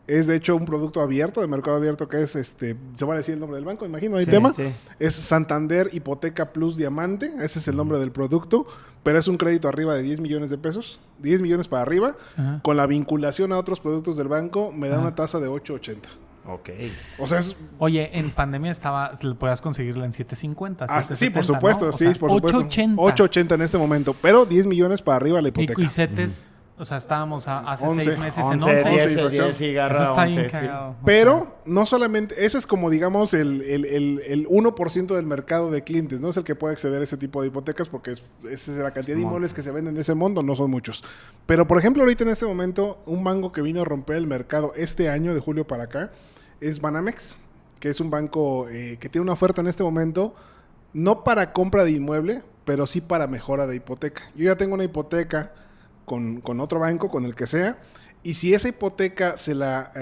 Es de hecho un producto abierto, de mercado abierto, que es se va a decir el nombre del banco, imagino, hay tema. Sí. Es Santander Hipoteca Plus Diamante, ese es el nombre del producto, pero es un crédito arriba de 10 millones de pesos, 10 millones para arriba, con la vinculación a otros productos del banco, me da una tasa de 8.80. Ok. O sea, Oye, en pandemia podías conseguirla en 7.50. Sí, por supuesto, ¿no? sí, o sea, por supuesto. 8.80 en este momento, pero 10 millones para arriba la hipoteca. Y CETES, o sea, estábamos hace 6 meses 11, en 11. 10 y garra Eso está 11, bien cagado. Pero no solamente, ese es como digamos el 1% del mercado de clientes, no es el que puede acceder a ese tipo de hipotecas porque esa es la cantidad de inmuebles que se venden en ese mundo, no son muchos. Pero por ejemplo ahorita en este momento un banco que vino a romper el mercado este año de julio para acá es Banamex, que es un banco que tiene una oferta en este momento no para compra de inmueble, pero sí para mejora de hipoteca. Yo ya tengo una hipoteca con otro banco, con el que sea, y si esa hipoteca se la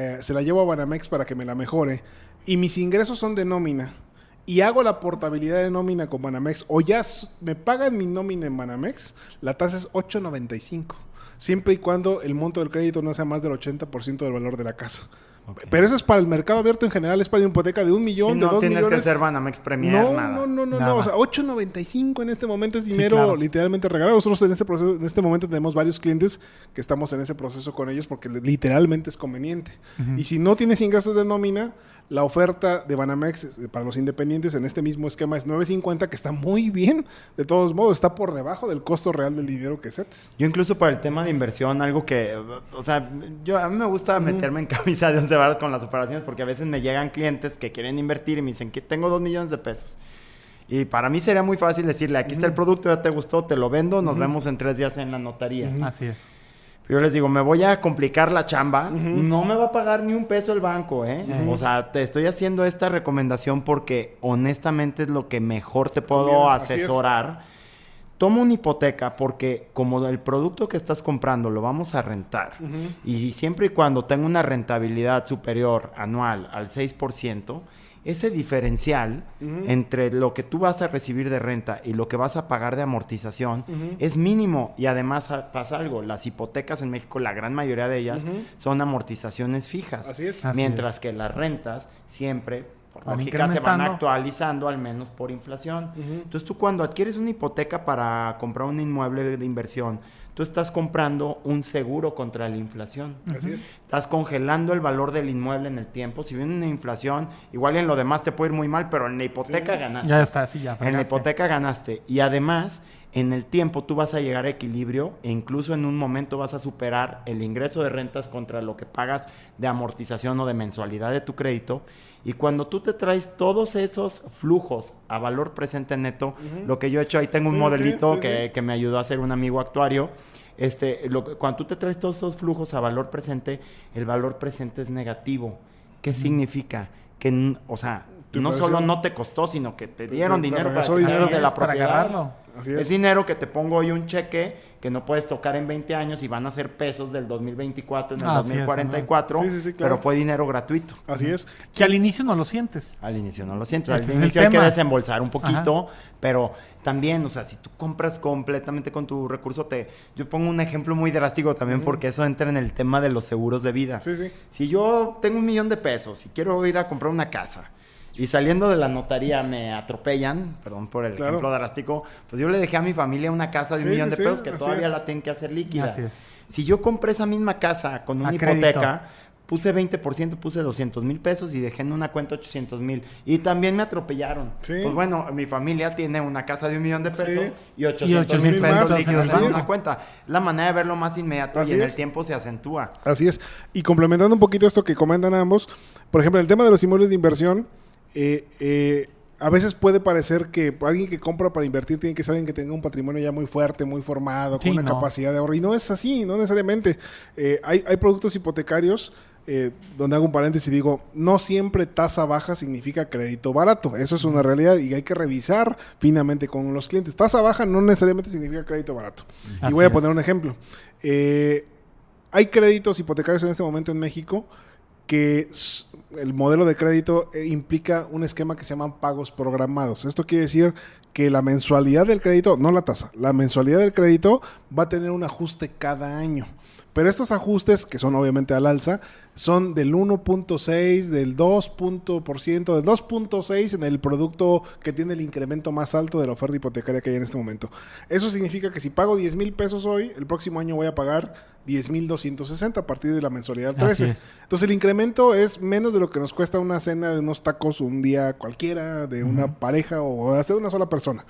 llevo a Banamex para que me la mejore, y mis ingresos son de nómina, y hago la portabilidad de nómina con Banamex o ya me pagan mi nómina en Banamex, la tasa es 8.95, siempre y cuando el monto del crédito no sea más del 80% del valor de la casa. Okay. Pero eso es para el mercado abierto en general, es para una hipoteca de 1 millón, de 2 millones. No tienes que ser Banamex Premier, nada. No. O sea, 8.95 en este momento es dinero literalmente regalado. Nosotros en este proceso, en este momento tenemos varios clientes que estamos en ese proceso con ellos porque literalmente es conveniente. Y si no tienes ingresos de nómina, la oferta de Banamex para los independientes en este mismo esquema es 9.50, que está muy bien. De todos modos, está por debajo del costo real del dinero que setes. Yo incluso para el tema de inversión, algo que... O sea, a mí me gusta meterme en camisa de 11 varas con las operaciones porque a veces me llegan clientes que quieren invertir y me dicen que tengo 2 millones de pesos. Y para mí sería muy fácil decirle, aquí está el producto, ya te gustó, te lo vendo, nos vemos en 3 días en la notaría. Así es. Yo les digo, me voy a complicar la chamba. No me va a pagar ni un peso el banco, ¿eh? O sea, te estoy haciendo esta recomendación porque honestamente es lo que mejor te puedo asesorar. Toma una hipoteca porque como el producto que estás comprando lo vamos a rentar y siempre y cuando tenga una rentabilidad superior anual al 6%, ese diferencial entre lo que tú vas a recibir de renta y lo que vas a pagar de amortización es mínimo. Y además pasa algo, las hipotecas en México, la gran mayoría de ellas son amortizaciones fijas. Así es. Mientras que las rentas siempre, por lógica, se van actualizando al menos por inflación. Entonces tú cuando adquieres una hipoteca para comprar un inmueble de inversión, tú estás comprando un seguro contra la inflación. Así es. Estás congelando el valor del inmueble en el tiempo. Si viene una inflación, igual en lo demás te puede ir muy mal, pero en la hipoteca ganaste. Ya está, sí, ya. En la hipoteca ganaste. Y además, en el tiempo tú vas a llegar a equilibrio e incluso en un momento vas a superar el ingreso de rentas contra lo que pagas de amortización o de mensualidad de tu crédito. Y cuando tú te traes todos esos flujos a valor presente neto, lo que yo he hecho, ahí tengo un modelito que me ayudó a hacer un amigo actuario. Cuando tú te traes todos esos flujos a valor presente, el valor presente es negativo. ¿Qué significa? Que, o sea, no solo no te costó, sino que te dieron dinero para dinero de la propiedad. Es dinero que te pongo hoy un cheque que no puedes tocar en 20 años y van a ser pesos del 2024 en el 2044, pero fue dinero gratuito. Así es. Que al inicio no lo sientes. Al inicio no lo sientes. Al inicio hay que desembolsar un poquito, pero también, o sea, si tú compras completamente con tu recurso, yo pongo un ejemplo muy drástico también porque eso entra en el tema de los seguros de vida. Si yo tengo 1 millón de pesos y quiero ir a comprar una casa, y saliendo de la notaría me atropellan, perdón por el ejemplo drástico, pues yo le dejé a mi familia una casa de 1 millón de pesos que todavía la tienen que hacer líquida. Si yo compré esa misma casa con una hipoteca, puse 20%, puse 200,000 pesos y dejé en una cuenta 800,000. Y también me atropellaron. Pues bueno, mi familia tiene una casa de 1 millón de pesos y 800,000 pesos líquidos en una cuenta. La manera de verlo más inmediato y en el tiempo se acentúa. Así es. Y complementando un poquito esto que comentan ambos, por ejemplo, el tema de los inmuebles de inversión, a veces puede parecer que alguien que compra para invertir tiene que ser alguien que tenga un patrimonio ya muy fuerte, muy formado, con una capacidad de ahorro. Y no es así, no necesariamente. Hay productos hipotecarios donde hago un paréntesis y digo, no siempre tasa baja significa crédito barato. Eso es una realidad y hay que revisar finamente con los clientes. Tasa baja no necesariamente significa crédito barato. Y voy a poner un ejemplo. Hay créditos hipotecarios en este momento en México que el modelo de crédito implica un esquema que se llaman pagos programados. Esto quiere decir que la mensualidad del crédito, no la tasa, la mensualidad del crédito va a tener un ajuste cada año. Pero estos ajustes, que son obviamente al alza, son del 1.6, del 2%, del 2.6 en el producto que tiene el incremento más alto de la oferta hipotecaria que hay en este momento. Eso significa que si pago 10,000 pesos hoy, el próximo año voy a pagar 10,260 a partir de la mensualidad 13. Entonces el incremento es menos de lo que nos cuesta una cena de unos tacos un día cualquiera, de una pareja o hasta de una sola persona.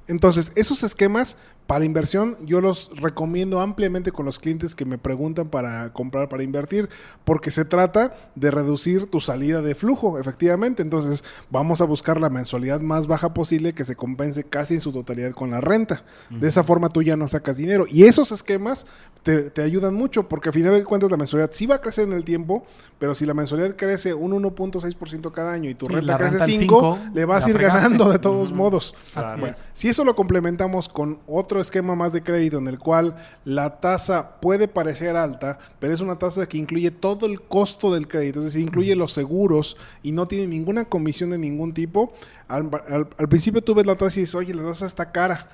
Entonces, esos esquemas para inversión yo los recomiendo ampliamente con los clientes que me preguntan para comprar, para invertir, porque se trata de reducir tu salida de flujo, efectivamente. Entonces, vamos a buscar la mensualidad más baja posible que se compense casi en su totalidad con la renta. De esa forma tú ya no sacas dinero. Y esos esquemas te ayudan mucho, porque al final de cuentas la mensualidad sí va a crecer en el tiempo, pero si la mensualidad crece un 1.6% cada año y tu renta crece 5%, le vas a ir ganando de todos modos. Así es. Si eso lo complementamos con otros otro esquema más de crédito en el cual la tasa puede parecer alta, pero es una tasa que incluye todo el costo del crédito, es decir, incluye los seguros y no tiene ninguna comisión de ningún tipo. Al principio tú ves la tasa y dices, oye, la tasa está cara,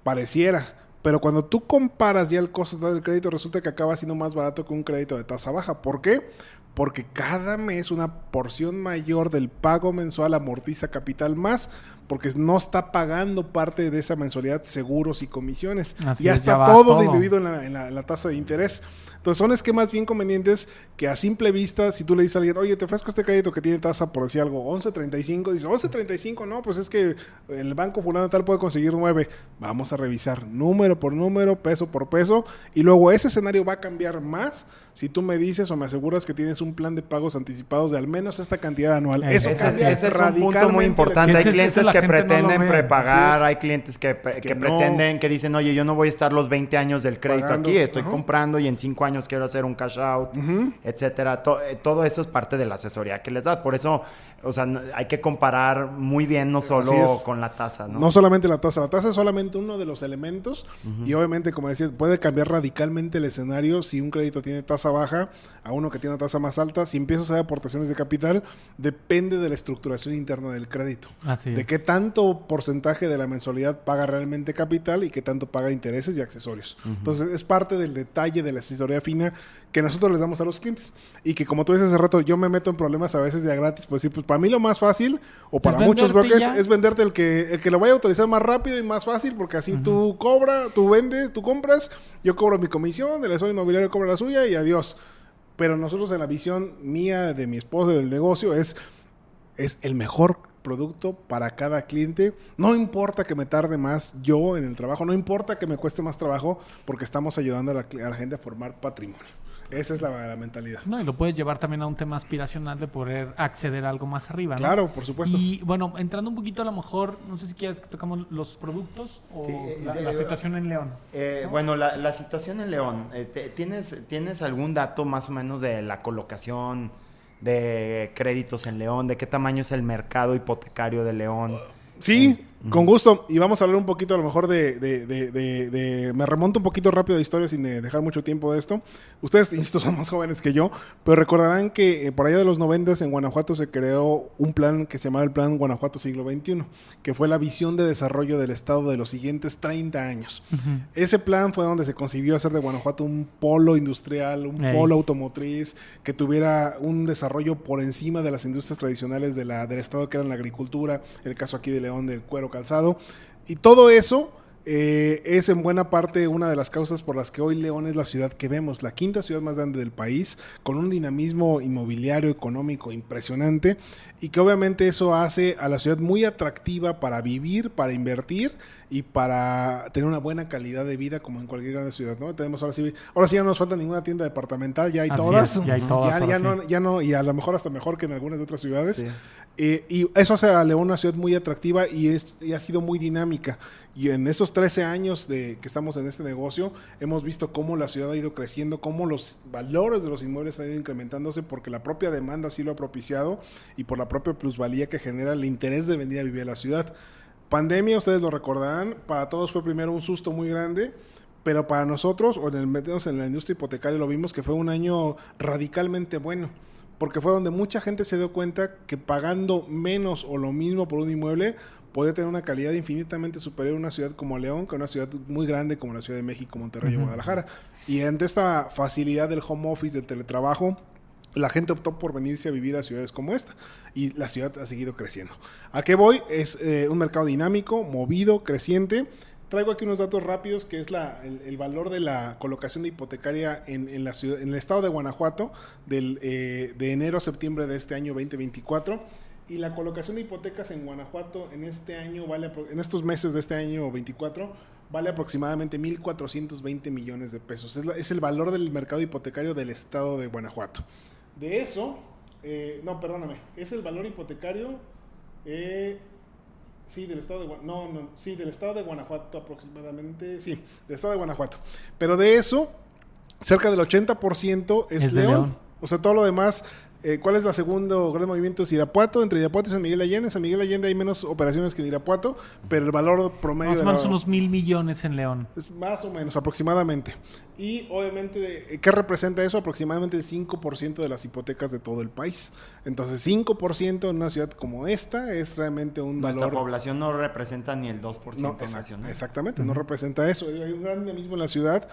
pareciera. Pero cuando tú comparas ya el costo del crédito, resulta que acaba siendo más barato que un crédito de tasa baja. ¿Por qué? Porque cada mes una porción mayor del pago mensual amortiza capital más, porque no está pagando parte de esa mensualidad seguros y comisiones. Así ya es, está ya va todo todo diluido en la tasa de interés. Entonces son esquemas bien convenientes que a simple vista, si tú le dices a alguien, oye, te ofrezco este crédito que tiene tasa, por decir algo, 11.35, dice, 11.35, no, pues es que en el banco fulano tal puede conseguir 9. Vamos a revisar número por número, peso por peso, y luego ese escenario va a cambiar más si tú me dices o me aseguras que tienes un plan de pagos anticipados de al menos esta cantidad anual. Eso cambia ese es un punto muy importante. Hay clientes que pretenden prepagar, hay clientes que pretenden, que dicen, oye, yo no voy a estar los 20 años del crédito pagando, aquí, estoy comprando y en 5 años quiero hacer un cash out, etcétera. Todo eso es parte de la asesoría que les das. Por eso, o sea, hay que comparar muy bien, no solo con la tasa, ¿no? No solamente la tasa es solamente uno de los elementos y obviamente, como decía, puede cambiar radicalmente el escenario si un crédito tiene tasa baja a uno que tiene una tasa más alta. Si empiezas a hacer aportaciones de capital, depende de la estructuración interna del crédito. Así es. De qué tanto porcentaje de la mensualidad paga realmente capital y qué tanto paga intereses y accesorios. Entonces, es parte del detalle de la asesoría fina que nosotros les damos a los clientes. Y que, como tú dices hace rato, yo me meto en problemas a veces de a gratis, pues sí, pues para mí lo más fácil, o para muchos brokers, es venderte el que lo vaya a autorizar más rápido y más fácil, porque así tú vendes, tú compras, yo cobro mi comisión, el asesor inmobiliario cobra la suya y adiós. Pero nosotros, en la visión mía, de mi esposa, del negocio, es el mejor producto para cada cliente. No importa que me tarde más yo en el trabajo, no importa que me cueste más trabajo, porque estamos ayudando a la gente a formar patrimonio. Esa es la mentalidad. No, y lo puedes llevar también a un tema aspiracional de poder acceder a algo más arriba, ¿no? Claro, por supuesto. Y bueno, entrando un poquito, a lo mejor, no sé si quieres que tocamos los productos o la situación en León. ¿No? Bueno, la situación en León, ¿tienes algún dato más o menos de la colocación de créditos en León? ¿De qué tamaño es el mercado hipotecario de León? Sí, con gusto. Y vamos a hablar un poquito a lo mejor me remonto un poquito rápido de historia sin dejar mucho tiempo de esto. Ustedes, insisto, son más jóvenes que yo, pero recordarán que por allá de los 90 en Guanajuato se creó un plan que se llamaba el Plan Guanajuato Siglo XXI, que fue la visión de desarrollo del estado de los siguientes 30 años. Ese plan fue donde se concibió hacer de Guanajuato un polo industrial, un polo automotriz, que tuviera un desarrollo por encima de las industrias tradicionales del estado, que eran la agricultura, el caso aquí de León del cuero calzado, y todo eso es en buena parte una de las causas por las que hoy León es la ciudad que vemos, la quinta ciudad más grande del país, con un dinamismo inmobiliario económico impresionante, y que obviamente eso hace a la ciudad muy atractiva para vivir, para invertir y para tener una buena calidad de vida, como en cualquier gran ciudad, ¿no? Tenemos ahora sí ya no nos falta ninguna tienda departamental, ya hay todas. Ya hay todas. Ya no, y a lo mejor hasta mejor que en algunas de otras ciudades. Sí. Y eso hace a León una ciudad muy atractiva y ha sido muy dinámica. Y en estos 13 años que estamos en este negocio, hemos visto cómo la ciudad ha ido creciendo, cómo los valores de los inmuebles han ido incrementándose, porque la propia demanda sí lo ha propiciado y por la propia plusvalía que genera el interés de venir a vivir a la ciudad. Pandemia, ustedes lo recordarán, para todos fue primero un susto muy grande, pero para nosotros, meternos en la industria hipotecaria, lo vimos que fue un año radicalmente bueno, porque fue donde mucha gente se dio cuenta que pagando menos o lo mismo por un inmueble podía tener una calidad infinitamente superior a una ciudad como León, que una ciudad muy grande como la Ciudad de México, Monterrey o Guadalajara. Y ante esta facilidad del home office, del teletrabajo, la gente optó por venirse a vivir a ciudades como esta, y la ciudad ha seguido creciendo. ¿A qué voy? Es un mercado dinámico, movido, creciente. Traigo aquí unos datos rápidos, que es el valor de la colocación de hipotecaria en la ciudad, en el estado de Guanajuato, de enero a septiembre de este año 2024. Y la colocación de hipotecas en Guanajuato en estos meses de este año 24 vale aproximadamente 1,420 millones de pesos. Es el valor del mercado hipotecario del estado de Guanajuato. De eso, es el valor hipotecario, del estado de Guanajuato aproximadamente, del estado de Guanajuato. Pero de eso, cerca del 80% es León. O sea, todo lo demás ¿Cuál es la segundo gran movimiento? Es Irapuato. Entre Irapuato y San Miguel de Allende. En San Miguel de Allende hay menos operaciones que en Irapuato, pero el valor promedio... Más o menos unos 1,000 millones en León. Es más o menos, aproximadamente. Y obviamente, ¿qué representa eso? Aproximadamente el 5% de las hipotecas de todo el país. Entonces, 5% en una ciudad como esta es realmente un Nuestra valor... población no representa ni el 2% No, nacional. exactamente, no representa eso. Hay un gran dinamismo en la ciudad.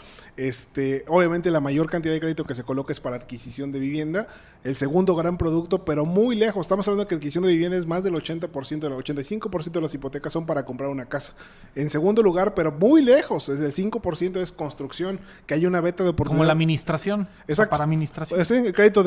Obviamente la mayor cantidad de crédito que se coloca es para adquisición de vivienda. El segundo gran producto, pero muy lejos. Estamos hablando de que adquisición de vivienda es más del 80%, del 85% de las hipotecas son para comprar una casa. En segundo lugar, pero muy lejos, es el 5% es construcción, que hay una beta de oportunidad. Como la administración. Exacto. Para administración. Pues, el crédito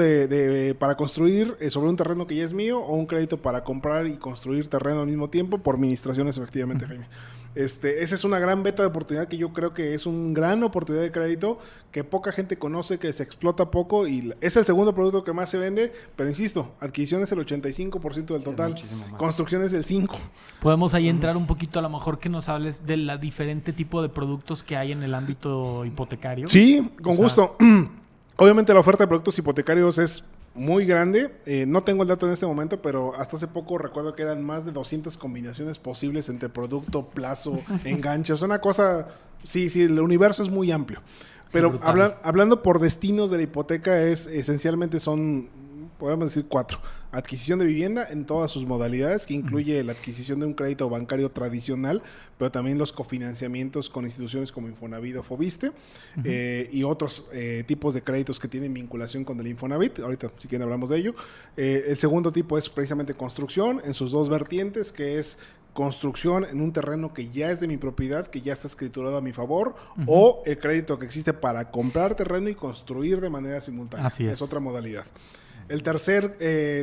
para construir sobre un terreno que ya es mío, o un crédito para comprar y construir terreno al mismo tiempo por administraciones, efectivamente, Jaime. Esa es una gran beta de oportunidad que yo creo que es una gran oportunidad de crédito que poca gente conoce, que se explota poco y es el segundo producto que más se vende, pero insisto, adquisición es el 85% del total, construcción es el 5%. Podemos ahí entrar un poquito, a lo mejor que nos hables de la diferente tipo de productos que hay en el ámbito hipotecario. Sí, con gusto. Obviamente la oferta de productos hipotecarios es muy grande. No tengo el dato en este momento, pero hasta hace poco recuerdo que eran más de 200 combinaciones posibles entre producto, plazo, enganche. O sea, una cosa... Sí, el universo es muy amplio. Pero hablando por destinos de la hipoteca, esencialmente son, podemos decir, 4. Adquisición de vivienda en todas sus modalidades, que incluye la adquisición de un crédito bancario tradicional, pero también los cofinanciamientos con instituciones como Infonavit o Fobiste, y otros tipos de créditos que tienen vinculación con el Infonavit. Ahorita, si quieren, hablamos de ello. El segundo tipo es precisamente construcción, en sus dos vertientes, que es construcción en un terreno que ya es de mi propiedad, que ya está escriturado a mi favor, o el crédito que existe para comprar terreno y construir de manera simultánea. Así es. Es otra modalidad. El tercer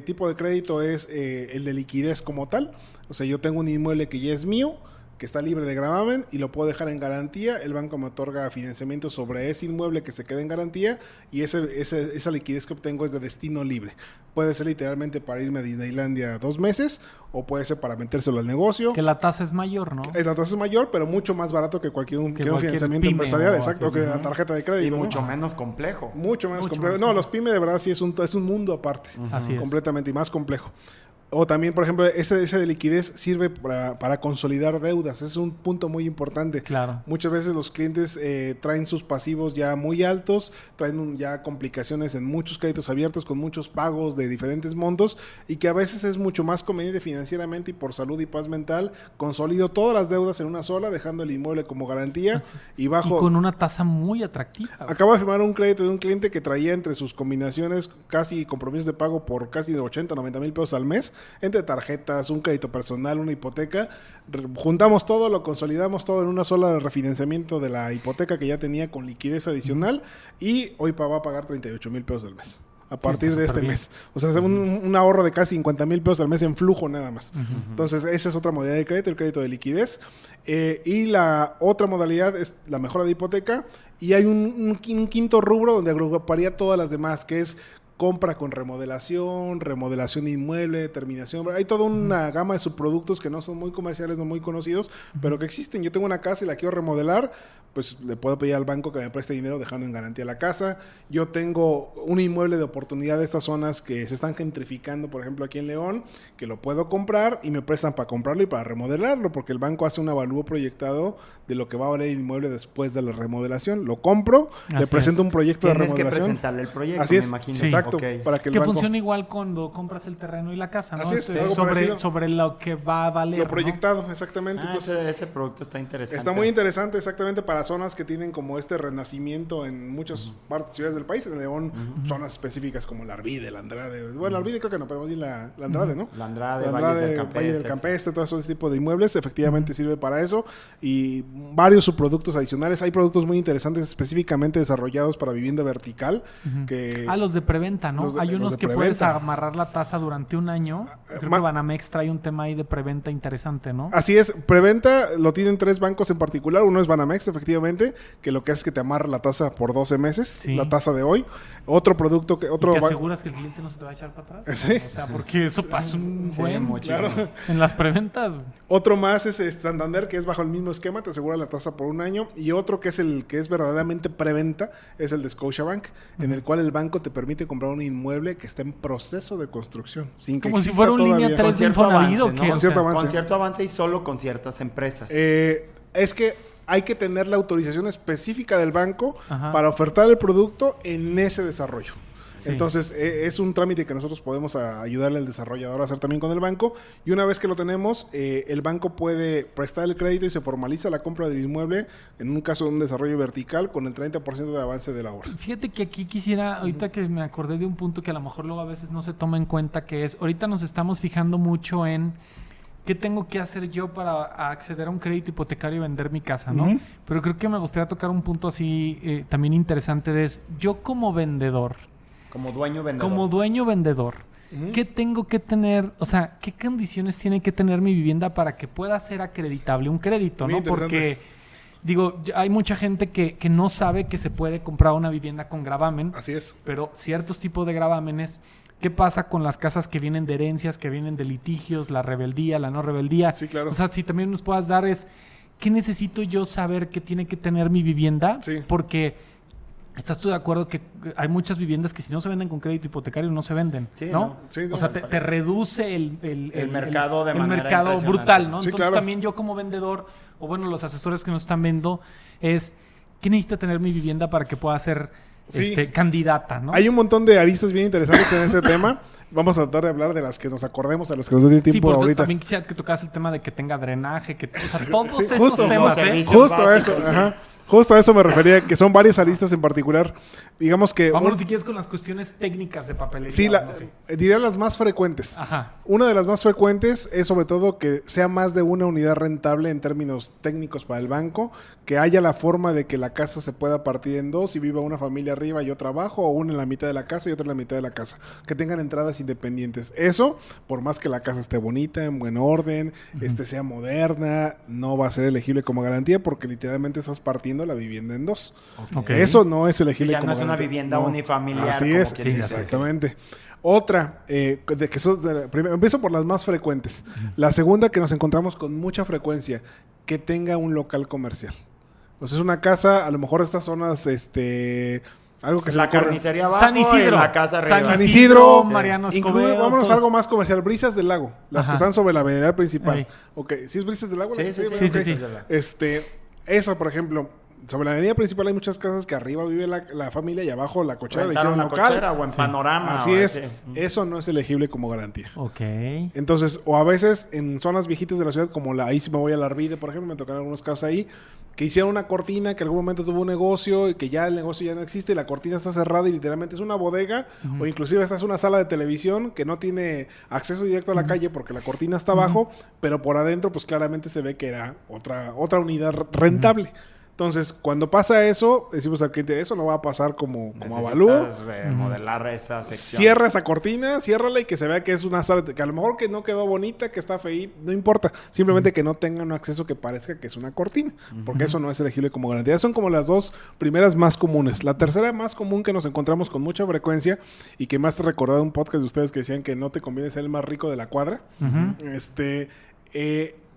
tipo de crédito es el de liquidez como tal. O sea, yo tengo un inmueble que ya es mío, que está libre de gravamen y lo puedo dejar en garantía. El banco me otorga financiamiento sobre ese inmueble que se queda en garantía y esa liquidez que obtengo es de destino libre. Puede ser literalmente para irme a Disneylandia 2 meses o puede ser para metérselo al negocio. Que la tasa es mayor, ¿no? La tasa es mayor, pero mucho más barato que cualquier un financiamiento empresarial, exacto, que la tarjeta de crédito. Y mucho menos complejo. Mucho menos complejo. No, los pyme de verdad sí es un mundo aparte. Así es. Completamente y más complejo. O también, por ejemplo, ese de liquidez sirve para consolidar deudas. Es un punto muy importante. Claro. Muchas veces los clientes traen sus pasivos ya muy altos, traen ya complicaciones en muchos créditos abiertos con muchos pagos de diferentes montos y que a veces es mucho más conveniente financieramente y por salud y paz mental consolido todas las deudas en una sola, dejando el inmueble como garantía y bajo... Y con una tasa muy atractiva. Acabo de firmar un crédito de un cliente que traía entre sus combinaciones casi compromisos de pago por casi de 80, 90 mil pesos al mes, entre tarjetas, un crédito personal, una hipoteca. Juntamos todo, lo consolidamos todo en una sola refinanciamiento de la hipoteca que ya tenía con liquidez adicional y hoy va a pagar 38 mil pesos al mes. A partir de este mes. O sea, un ahorro de casi 50 mil pesos al mes en flujo nada más. Entonces, esa es otra modalidad de crédito, el crédito de liquidez. Y la otra modalidad es la mejora de hipoteca. Y hay un quinto rubro donde agruparía todas las demás, que es compra con remodelación inmueble, terminación. Hay toda una gama de subproductos que no son muy comerciales, no muy conocidos, pero que existen. Yo tengo una casa y la quiero remodelar, pues le puedo pedir al banco que me preste dinero dejando en garantía la casa. Yo tengo un inmueble de oportunidad de estas zonas que se están gentrificando, por ejemplo, aquí en León, que lo puedo comprar y me prestan para comprarlo y para remodelarlo, porque el banco hace un avalúo proyectado de lo que va a valer el inmueble después de la remodelación. Lo compro, le presento un proyecto de remodelación. Tienes que presentarle el proyecto, así es, me imagino. Sí. Exacto. Okay. Para que el banco... funciona igual cuando compras el terreno y la casa, ¿no? Así es, sobre lo que va a valer. Lo proyectado, ¿no? Exactamente. Entonces, ese producto está interesante. Está muy interesante, exactamente, para zonas que tienen como este renacimiento en muchas partes, ciudades del país. En León, zonas específicas como la Arvide, la Andrade. Bueno, la Arvide creo que no, pero más bien la Andrade, ¿no? La Andrade, Valle del Campestre, todo ese tipo de inmuebles, efectivamente sirve para eso. Y varios subproductos adicionales. Hay productos muy interesantes específicamente desarrollados para vivienda vertical. Los de preventa, ¿no? Hay unos que puedes amarrar la tasa durante un año. Creo que Banamex trae un tema ahí de preventa interesante, ¿no? Así es. Preventa lo tienen 3 bancos en particular. Uno es Banamex, efectivamente, efectivamente, que lo que hace es que te amarra la tasa por 12 meses, Sí. la tasa de hoy. Otro producto que... ¿Y te aseguras que el cliente no se te va a echar para atrás? Sí. O sea, porque eso pasa un buen muchísimo. Claro. en las preventas. Güey. Otro más es Santander, que es bajo el mismo esquema, te asegura la tasa por un año. Y otro que es el que es verdaderamente preventa, es el de Scotiabank, en el cual el banco te permite comprar un inmueble que está en proceso de construcción, sin que Como si exista fuera un todavía. línea 3 Con de cierto Infonavit, ¿o avance, qué? ¿no? O Con cierto sea, avance. Con cierto avance y solo con ciertas empresas. Es que hay que tener la autorización específica del banco Ajá. para ofertar el producto en ese desarrollo. Sí. Entonces, es un trámite que nosotros podemos ayudarle al desarrollador a hacer también con el banco. Y una vez que lo tenemos, el banco puede prestar el crédito y se formaliza la compra del inmueble, en un caso de un desarrollo vertical, con el 30% de avance de la obra. Fíjate que aquí quisiera, ahorita que me acordé de un punto que a lo mejor luego a veces no se toma en cuenta, que es, ahorita nos estamos fijando mucho en qué tengo que hacer yo para acceder a un crédito hipotecario y vender mi casa, ¿no? Ujú. Pero creo que me gustaría tocar un punto así también interesante de es, yo como vendedor, Como dueño vendedor. como dueño vendedor, Ujú. ¿qué tengo que tener? O sea, ¿qué condiciones tiene que tener mi vivienda para que pueda ser acreditable un crédito, Muy no? interesante. Porque, digo, hay mucha gente que no sabe que se puede comprar una vivienda con gravamen, Así es. pero ciertos tipos de gravámenes. ¿Qué pasa con las casas que vienen de herencias, que vienen de litigios, la rebeldía, la no rebeldía? Sí, claro. O sea, si también nos puedas dar es, ¿qué necesito yo saber que tiene que tener mi vivienda? Sí. Porque estás tú de acuerdo que hay muchas viviendas que si no se venden con crédito hipotecario no se venden, Sí, ¿no? no. Sí, O sea, te reduce el mercado de el manera mercado impresionante. brutal, ¿no? Sí, Entonces claro. también yo como vendedor, o bueno, los asesores que nos están viendo, es, ¿qué necesita tener mi vivienda para que pueda ser Sí. candidata, ¿no? Hay un montón de aristas bien interesantes en ese tema. Vamos a tratar de hablar de las que nos acordemos, a las que nos dé Sí, tiempo porque ahorita. también quisiera que tocas el tema de que tenga drenaje, que o sea, todos Sí, esos justo, temas, los ¿eh? servicios. Justo a básicos, eso, sí. ajá. Justo a eso me refería, que son varias aristas en particular. Digamos que... Vámonos si quieres con las cuestiones técnicas de papelería. sí, no sé. diría las más frecuentes. Ajá. Una de las más frecuentes es sobre todo que sea más de una unidad rentable en términos técnicos para el banco, que haya la forma de que la casa se pueda partir en dos y viva una familia arriba y otra abajo, o una en la mitad de la casa y otra en la mitad de la casa, que tengan entradas independientes. Eso, por más que la casa esté bonita, en buen orden, sea moderna, no va a ser elegible como garantía porque literalmente estás partiendo la vivienda en dos. Ok. Eso no es elegible Ya como no es una garantía. vivienda No. unifamiliar. Así como es, quien dice. exactamente. Otra, primero, empiezo por las más frecuentes. La segunda que nos encontramos con mucha frecuencia, que tenga un local comercial. Pues es una casa, a lo mejor estas zonas, algo que se me La ocurre. carnicería abajo San Isidro. y la casa arriba. San Isidro, Mariano Incluye, Escobedo. vámonos todo. a algo más comercial, Brisas del Lago, las Ajá. que están sobre la avenida principal. Ey. Ok, ¿sí es Brisas del Lago? Sí, la que sí, se sí. llama? Ok. Eso, por ejemplo, sobre la avenida principal hay muchas casas que arriba vive la familia y abajo la cochera le Rentaron hicieron la local. cochera o en panorama. Así o es. así. Eso no es elegible como garantía. Ok. Entonces, o a veces en zonas viejitas de la ciudad, como ahí si me voy a la Arvide, por ejemplo, me tocaron algunos casos ahí, que hicieron una cortina que en algún momento tuvo un negocio y que ya el negocio ya no existe y la cortina está cerrada y literalmente es una bodega o inclusive esta es una sala de televisión que no tiene acceso directo a la calle porque la cortina está abajo, pero por adentro pues claramente se ve que era otra unidad rentable. Entonces, cuando pasa eso, decimos al cliente, eso no va a pasar como avalúo. Necesitas remodelar esa sección. Cierra esa cortina, ciérrala y que se vea que es una sala, que a lo mejor que no quedó bonita, que está feí, no importa. Simplemente que no tenga un acceso que parezca que es una cortina, porque eso no es elegible como garantía. Son como las dos primeras más comunes. La tercera más común que nos encontramos con mucha frecuencia y que me has recordado un podcast de ustedes que decían que no te conviene ser el más rico de la cuadra. Ujú.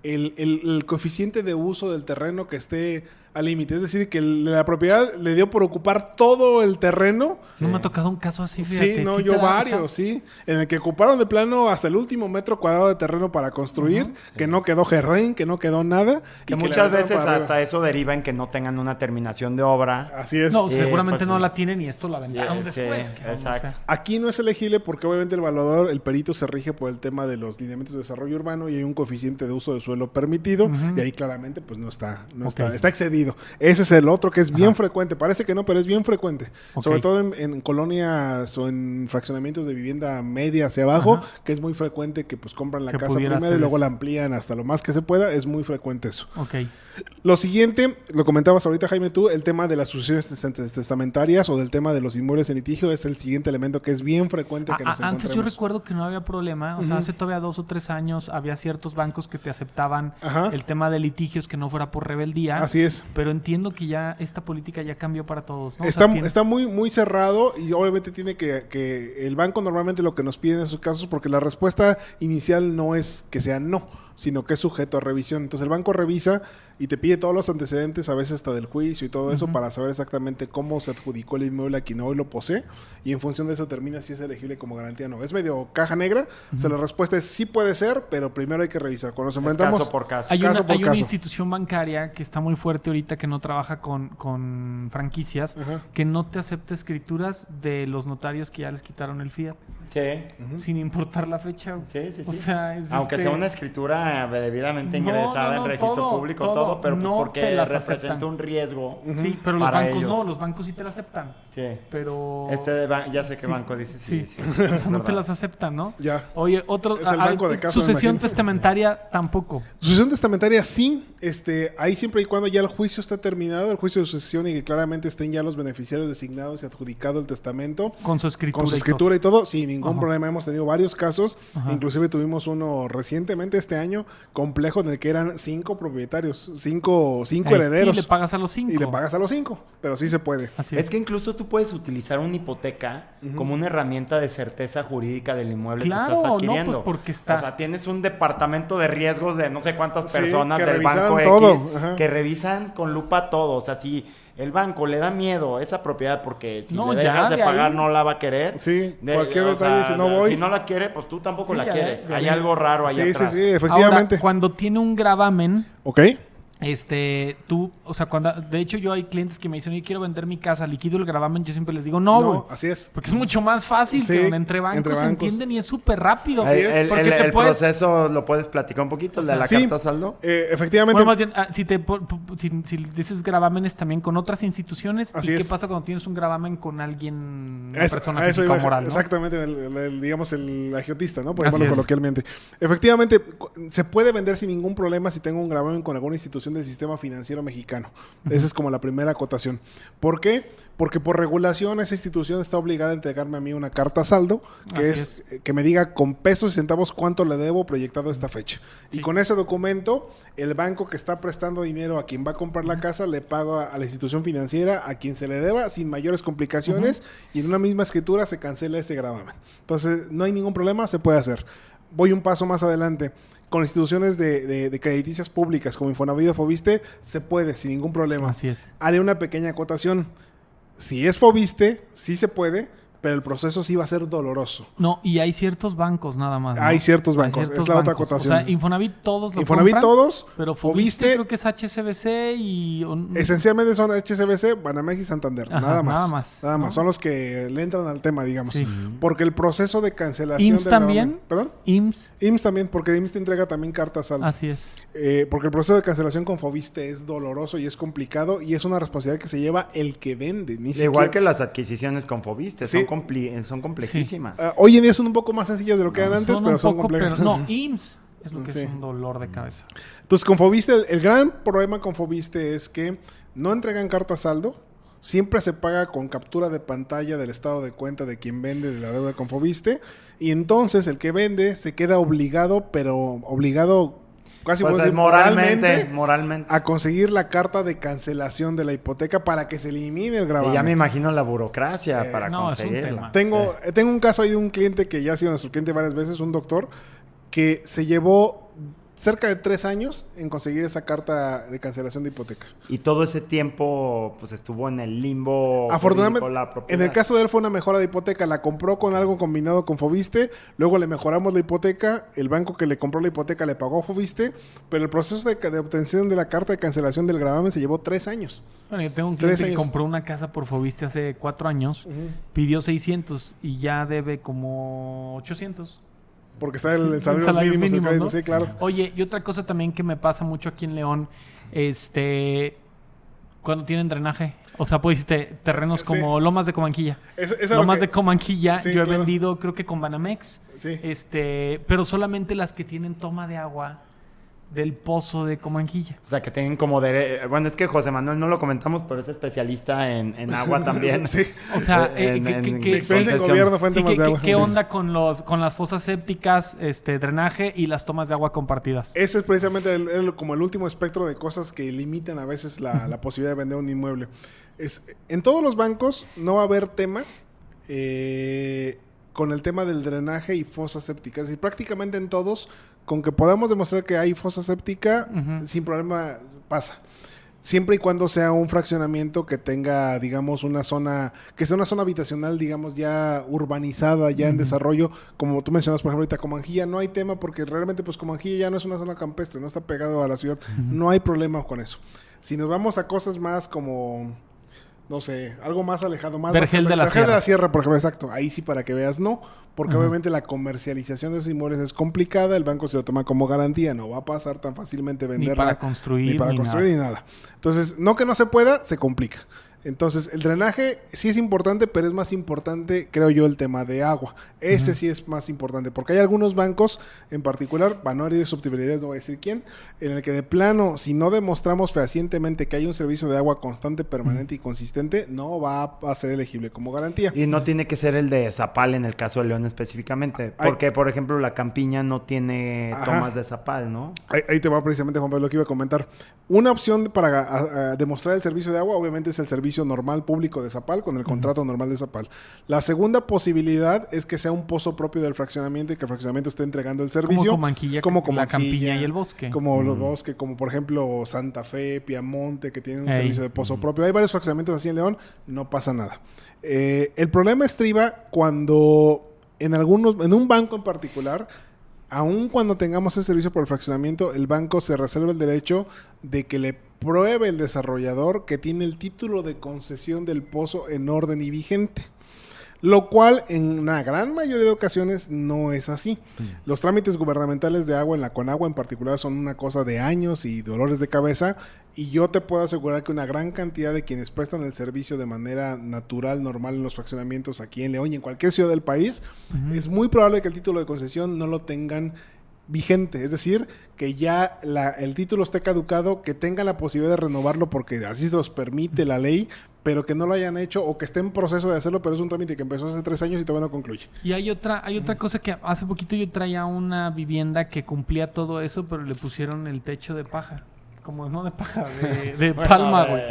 El coeficiente de uso del terreno que esté al límite. Es decir, que la propiedad le dio por ocupar todo el terreno. No me ha tocado un caso así, fíjate. Sí, no, Sí yo te da, o varios, sea, sí. En el que ocuparon de plano hasta el último metro cuadrado de terreno para construir, que no quedó jerren, que no quedó nada. Que y le muchas aventaron veces para arriba. hasta eso deriva en que no tengan una terminación de obra. Así es. No, Sí, seguramente pues, no sí. la tienen y esto la aventaron Sí, después. sí, cabrón, exacto. o sea. Aquí no es elegible porque obviamente el evaluador, el perito se rige por el tema de los lineamientos de desarrollo urbano y hay un coeficiente de uso de suelo permitido y ahí claramente pues no está, Ok. está excedido. Ese es el otro que es bien Ajá. frecuente, parece que no, pero es bien frecuente. Ok. Sobre todo en colonias o en fraccionamientos de vivienda media hacia abajo, Ajá. que es muy frecuente que pues compran la Que casa pudiera primero y ser luego eso. la amplían hasta lo más que se pueda, es muy frecuente eso. Ok. Lo siguiente, lo comentabas ahorita, Jaime, tú, el tema de las sucesiones testamentarias o del tema de los inmuebles en litigio es el siguiente elemento que es bien frecuente que nos Antes yo encontremos. recuerdo que no había problema. O sea, hace todavía 2 o 3 años había ciertos bancos que te aceptaban Ajá. el tema de litigios que no fuera por rebeldía. Así es. pero entiendo que ya esta política ya cambió para todos, ¿no? O sea, Está muy, muy cerrado y obviamente tiene que el banco normalmente lo que nos pide en esos casos, porque la respuesta inicial no es que sea no, sino que es sujeto a revisión. Entonces el banco revisa y te pide todos los antecedentes, a veces hasta del juicio y todo eso, para saber exactamente cómo se adjudicó el inmueble a quien hoy lo posee, y en función de eso termina si es elegible como garantía o no. Es medio caja negra, o sea, la respuesta es sí puede ser, pero primero hay que revisar. Cuando nos enfrentamos... caso por caso. Hay Caso por una caso. institución bancaria que está muy fuerte ahorita, que no trabaja con franquicias, Ajá. que no te acepta escrituras de los notarios que ya les quitaron el fiat, Sí. sin importar la fecha. Sí, sí, sí. O sea, es aunque sea una escritura debidamente No, ingresada no, en registro todo, público, todo. todo, pero No porque te las representa aceptan. un riesgo. Sí, pero los para bancos ellos. no, los bancos sí te la aceptan. Sí. Pero... Ya sé qué banco dice, sí. Sí. O sea, no te verdad. las aceptan, ¿no? Ya. Oye, otro... Es el banco de caso, me sucesión imagino. testamentaria tampoco. Sucesión testamentaria sí, ahí siempre y cuando ya el juicio está terminado, el juicio de sucesión, y que claramente estén ya los beneficiarios designados y adjudicado el testamento. Con su escritura. Con su y escritura y todo, sin ningún Ajá. problema. Hemos tenido varios casos, Ajá. inclusive tuvimos uno recientemente este año, complejo, en el que eran 5 propietarios, 5 todo. herederos. Sí, le pagas a los 5. Y le pagas a los 5, pero sí se puede. Así Es que incluso tú puedes utilizar una hipoteca como una herramienta de certeza jurídica del inmueble Claro, que estás no, adquiriendo. pues porque está- O sea, tienes un departamento de riesgos de no sé cuántas Sí, personas que del revisan banco todo, X ajá. que revisan con lupa todo. O sea, si el banco le da miedo a esa propiedad porque si No, le ya, dejas de de pagar ahí. no la va a querer. Sí, cualquier detalle, si no voy. Si no la quiere, pues tú tampoco Sí, la ya, quieres. ya. Hay Sí. algo raro ahí Sí, sí, atrás. sí, efectivamente. Ahora, cuando tiene un gravamen, Ok. tú, o sea, de hecho yo hay clientes que me dicen, oye, quiero vender mi casa, liquido el gravamen, yo siempre les digo, no, güey. Así es. Porque es mucho más fácil Sí, que entre bancos, entre se bancos. entienden y es súper rápido. Así es. Porque te El puedes... proceso lo puedes platicar un poquito, el de la Sí, carta saldo. efectivamente. Bueno, más bien, si dices gravámenes también con otras instituciones, Así ¿y qué es. pasa cuando tienes un gravamen con alguien, una persona a eso física o iba, moral, ¿no? exactamente, digamos el agiotista, ¿no? Por Así llamarlo es. coloquialmente. Efectivamente, se puede vender sin ningún problema si tengo un gravamen con alguna institución del sistema financiero mexicano. Esa es como la primera acotación. ¿Por qué? Porque por regulación esa institución está obligada a entregarme a mí una carta saldo, que Así que me diga con pesos y centavos cuánto le debo proyectado a esta fecha. Y Sí. con ese documento, el banco que está prestando dinero a quien va a comprar la casa le paga a la institución financiera a quien se le deba sin mayores complicaciones, y en una misma escritura se cancela ese gravamen. Entonces, no hay ningún problema, se puede hacer. Voy un paso más adelante. Con instituciones de crediticias públicas como Infonavit o Foviste, se puede sin ningún problema. Así es. Haré una pequeña acotación. Si es Foviste, sí se puede, pero el proceso sí va a ser doloroso. No, y hay ciertos bancos nada más, ¿no? Hay ciertos bancos, ciertos es la otra bancos. acotación. O sea, Infonavit todos lo Infonavit compran, todos, pero Foviste creo que es HSBC y... esencialmente son HSBC, Banamex y Santander. Ajá, nada más. nada más, Nada más. ¿no? Son los que le entran al tema, digamos. Sí. Porque el proceso de cancelación... IMSS del también. gravamen- ¿Perdón? IMSS, IMSS también, porque IMSS te entrega también cartas saldo. así es. Porque el proceso de cancelación con Foviste es doloroso y es complicado, y es una responsabilidad que se lleva el que vende. Ni Igual siquiera- que las adquisiciones con Foviste, Sí. son complejísimas. Hoy en día son un poco más sencillas de lo que eran antes, Son pero un son poco, complejas. pero no, IMSS es lo que Sí. es un dolor de cabeza. Entonces, con Foviste, el gran problema con Foviste es que no entregan carta saldo. Siempre se paga con captura de pantalla del estado de cuenta de quien vende de la deuda con Foviste. Y entonces el que vende se queda obligado, pero obligado casi Pues puedo decir, moralmente. a conseguir la carta de cancelación de la hipoteca para que se elimine el Y gravamen. ya me imagino la burocracia para no, es un conseguirlo. tema. Tengo un caso ahí de un cliente que ya ha sido nuestro cliente varias veces, un doctor, que se llevó cerca de 3 años en conseguir esa carta de cancelación de hipoteca. Y todo ese tiempo pues estuvo en el limbo Afortunadamente, jurídico la propiedad. en el caso de él fue una mejora de hipoteca. La compró con algo combinado con Foviste, luego le mejoramos la hipoteca, el banco que le compró la hipoteca le pagó a Foviste, pero el proceso de obtención de la carta de cancelación del gravamen se llevó 3 años. Bueno, yo tengo un 3 cliente que años. compró una casa por Foviste hace 4 años, pidió 600 y ya debe como 800. Porque está el salario Salarios mínimo, mínimos, ¿no? sí, claro. Oye, y otra cosa también que me pasa mucho aquí en León, cuando tienen drenaje. O sea, pues terrenos Sí. como Lomas de Comanquilla. Esa Lomas de Comanquilla, Sí, yo he claro. vendido creo que con Banamex. Sí. Pero solamente las que tienen toma de agua del pozo de Comanquilla. O sea, que tienen como bueno, es que José Manuel no lo comentamos, pero es especialista en agua también. Sí. O sea, Mi experiencia en concesión. gobierno fue en sí, temas de agua. ¿qué onda con las fosas sépticas, drenaje y las tomas de agua compartidas? Ese es precisamente como el último espectro de cosas que limitan a veces la posibilidad de vender un inmueble. En todos los bancos no va a haber tema con el tema del drenaje y fosa séptica. Es decir, prácticamente en todos, con que podamos demostrar que hay fosa séptica, sin problema pasa. Siempre y cuando sea un fraccionamiento que tenga, digamos, una zona habitacional, digamos, ya urbanizada, ya en desarrollo, como tú mencionas, por ejemplo, ahorita Comanjilla, no hay tema porque realmente, pues, Comanjilla ya no es una zona campestre, no está pegado a la ciudad, no hay problema con eso. Si nos vamos a cosas más como, no sé, algo más alejado, más... Vergel de la Vergel de Sierra. la Sierra, por ejemplo, exacto, ahí sí para que veas, no, porque obviamente la comercialización de esos inmuebles es complicada, el banco se lo toma como garantía, no va a pasar tan fácilmente venderla. Ni para construir, Ni nada. Entonces, no que no se pueda, se complica. Entonces, el drenaje sí es importante, pero es más importante, creo yo, el tema de agua. Ese sí es más importante, porque hay algunos bancos en particular, para no herir susceptibilidades, no voy a decir quién, en el que de plano, si no demostramos fehacientemente que hay un servicio de agua constante, permanente y consistente, no va a ser elegible como garantía. Y no tiene que ser el de Zapal en el caso de León específicamente. Porque, por ejemplo, la Campiña no tiene tomas de Zapal, ¿no? Ahí te va precisamente, Juan Pablo, lo que iba a comentar. Una opción para demostrar el servicio de agua, obviamente, es el servicio normal público de Zapal con el contrato normal de Zapal. La segunda posibilidad es que sea un pozo propio del fraccionamiento y que el fraccionamiento esté entregando el servicio. Como Comanquilla, la Campiña y el Bosque. Como los bosques, como por ejemplo Santa Fe, Piamonte, que tienen un servicio de pozo propio. Hay varios fraccionamientos así en León, no pasa nada. El problema estriba cuando en un banco en particular, aun cuando tengamos ese servicio por el fraccionamiento, el banco se reserva el derecho de que le pruebe el desarrollador que tiene el título de concesión del pozo en orden y vigente. Lo cual en una gran mayoría de ocasiones no es así. Los trámites gubernamentales de agua en la Conagua en particular son una cosa de años y dolores de cabeza, y yo te puedo asegurar que una gran cantidad de quienes prestan el servicio de manera natural, normal en los fraccionamientos aquí en León y en cualquier ciudad del país, es muy probable que el título de concesión no lo tengan vigente, es decir, que ya el título esté caducado, que tengan la posibilidad de renovarlo porque así se los permite la ley, pero que no lo hayan hecho o que esté en proceso de hacerlo, pero es un trámite que empezó hace 3 años y todavía no concluye. Y hay otra cosa que hace poquito yo traía una vivienda que cumplía todo eso, pero le pusieron el techo de paja. Como no de paja, de palma, güey.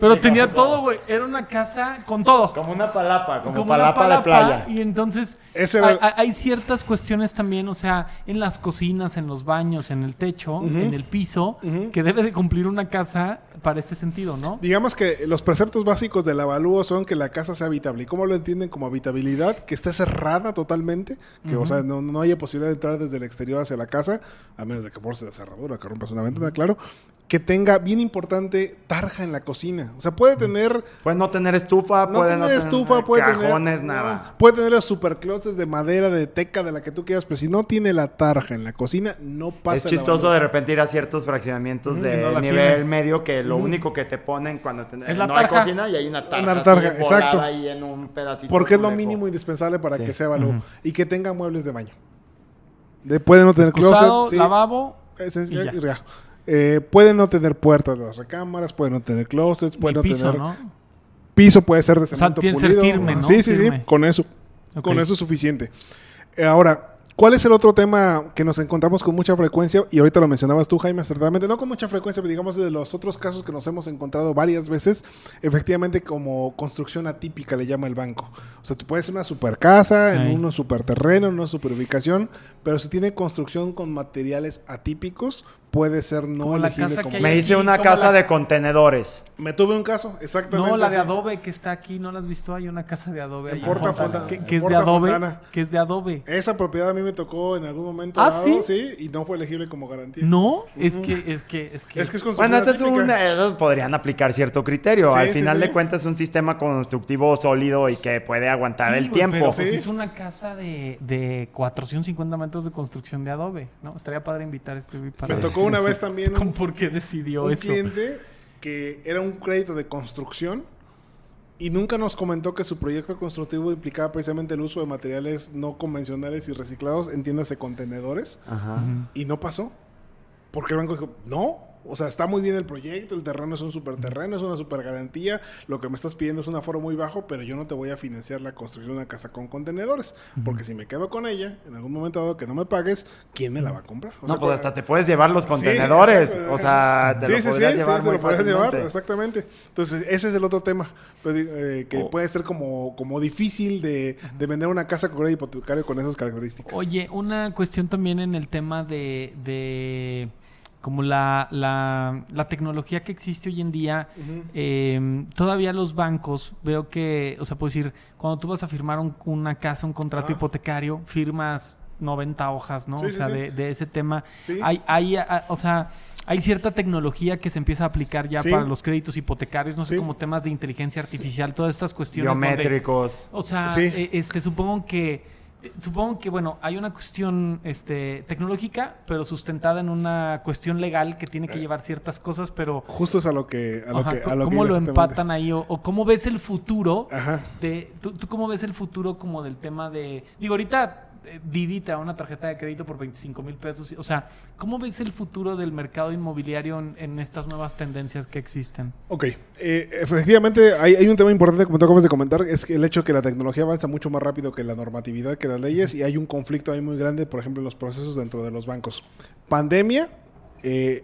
Pero tenía todo, güey. Era una casa con todo. Como una palapa, como palapa de playa. Y entonces hay ciertas cuestiones también, o sea, en las cocinas, en los baños, en el techo, en el piso, que debe de cumplir una casa para este sentido, ¿no? Digamos que los preceptos básicos del avalúo son que la casa sea habitable. ¿Y cómo lo entienden como habitabilidad? Que esté cerrada totalmente, que o sea, no haya posibilidad de entrar desde el exterior hacia la casa, a menos de que force la cerradura, que rompas una ventana, claro. Que tenga, bien importante, tarja en la cocina. O sea, puede tener... Puede no tener estufa, puede no tener cajones, nada. Puede tener los superclosets de madera, de teca, de la que tú quieras, pero si no tiene la tarja en la cocina, no pasa. Es chistoso de repente ir a ciertos fraccionamientos de no nivel tiene. Lo lo único que te ponen cuando Es la no hay tarja. cocina y hay una tarja, Una tarja, así, volada exacto. ahí en un pedacito. Porque es lo chuleco. mínimo indispensable para Sí. que sea avalúo. Y que tenga muebles de baño. Puede no tener Excusado, closet. Sí. lavabo. Ese es- y ya. ya. Pueden no tener puertas de las recámaras, pueden no tener closets, pueden Y no piso, tener... ¿no? Piso puede ser de sea, cemento tiene que ser pulido. firme, ¿no? Sí, Firme. con eso. Ok. Con eso es suficiente. Ahora, ¿cuál es el otro tema que nos encontramos con mucha frecuencia? Y ahorita lo mencionabas tú, Jaime, acertadamente. No con mucha frecuencia, pero digamos de los otros casos que nos hemos encontrado varias veces, efectivamente como construcción atípica le llama el banco. O sea, tú puedes ser una super casa, en Ay. un super terreno, en una super ubicación, pero si tiene construcción con materiales atípicos, puede ser no Como la elegible casa como... que hay Me hice aquí, una como casa la- de contenedores. Me tuve un caso, exactamente. No, la de así. adobe que está aquí, ¿no la has visto? Hay una casa de adobe. En ahí Porta Fontana, Fontana. que es de Porta adobe. Fontana. Que es de adobe. Esa propiedad a mí me tocó en algún momento ¿Ah, dado, sí? y no fue elegible como garantía. No, es que Es que es construcción Bueno, ese es atípica. eso podrían aplicar cierto criterio. Sí, Al sí, final sí. de cuentas es un sistema constructivo sólido y que puede aguantar Sí, el güey, tiempo. Pero pues Sí. es una casa de 450 metros de construcción de adobe, ¿no? Estaría padre invitar a este güey para... Me tocó una vez también ¿Cómo por qué decidió un eso? cliente que era un crédito de construcción y nunca nos comentó que su proyecto constructivo implicaba precisamente el uso de materiales no convencionales y reciclados, entiéndase contenedores, Ajá. Ujú. y no pasó. Porque el banco dijo, no. O sea, está muy bien el proyecto, el terreno es un super terreno, es una super garantía. Lo que me estás pidiendo es un aforo muy bajo, pero yo no te voy a financiar la construcción de una casa con contenedores. Porque si me quedo con ella, en algún momento dado que no me pagues, ¿quién me la va a comprar? O No, sea, pues hasta te puedes llevar los contenedores. Sí, o sea, te lo podrías llevar te muy lo podrías fácilmente. llevar, exactamente. Entonces, ese es el otro tema. Que puede ser como difícil de vender una casa con crédito hipotecario con esas características. Oye, una cuestión también en el tema de como la tecnología que existe hoy en día, todavía los bancos, veo que, o sea, puedo decir, cuando tú vas a firmar una casa, un contrato hipotecario, firmas 90 hojas, ¿no? Sí, o sea, sí. de ese tema. Sí. O sea, hay cierta tecnología que se empieza a aplicar ya Sí. para los créditos hipotecarios, no sé, Sí. como temas de inteligencia artificial, todas estas cuestiones. Biométricos. O sea, Sí. supongo que, bueno, hay una cuestión tecnológica, pero sustentada en una cuestión legal que tiene que llevar ciertas cosas, pero Justo es a lo que ¿cómo iba lo exactamente. empatan ahí? O cómo ves el futuro Ajá. ¿tú cómo ves el futuro como del tema de... Digo, ahorita Didi te da una tarjeta de crédito por 25,000 pesos. O sea, ¿cómo ves el futuro del mercado inmobiliario en estas nuevas tendencias que existen? Ok, efectivamente hay un tema importante, como tú acabas de comentar, es que el hecho de que la tecnología avanza mucho más rápido que la normatividad, que las leyes, y hay un conflicto ahí muy grande, por ejemplo, en los procesos dentro de los bancos. Pandemia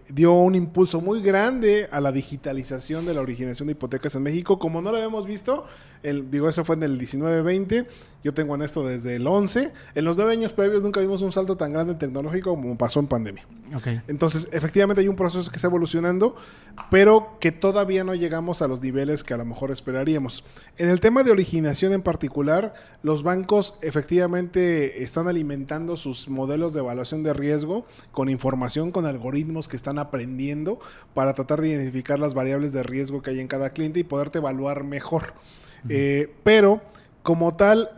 dio un impulso muy grande a la digitalización de la originación de hipotecas en México, como no lo habíamos visto, eso fue en el 19-20, yo tengo en esto desde el 11, en los 9 años previos nunca vimos un salto tan grande tecnológico como pasó en pandemia. Okay. Entonces, efectivamente hay un proceso que está evolucionando, pero que todavía no llegamos a los niveles que a lo mejor esperaríamos. En el tema de originación en particular, los bancos efectivamente están alimentando sus modelos de evaluación de riesgo con información, con algoritmos que están aprendiendo para tratar de identificar las variables de riesgo que hay en cada cliente y poderte evaluar mejor. Pero, como tal,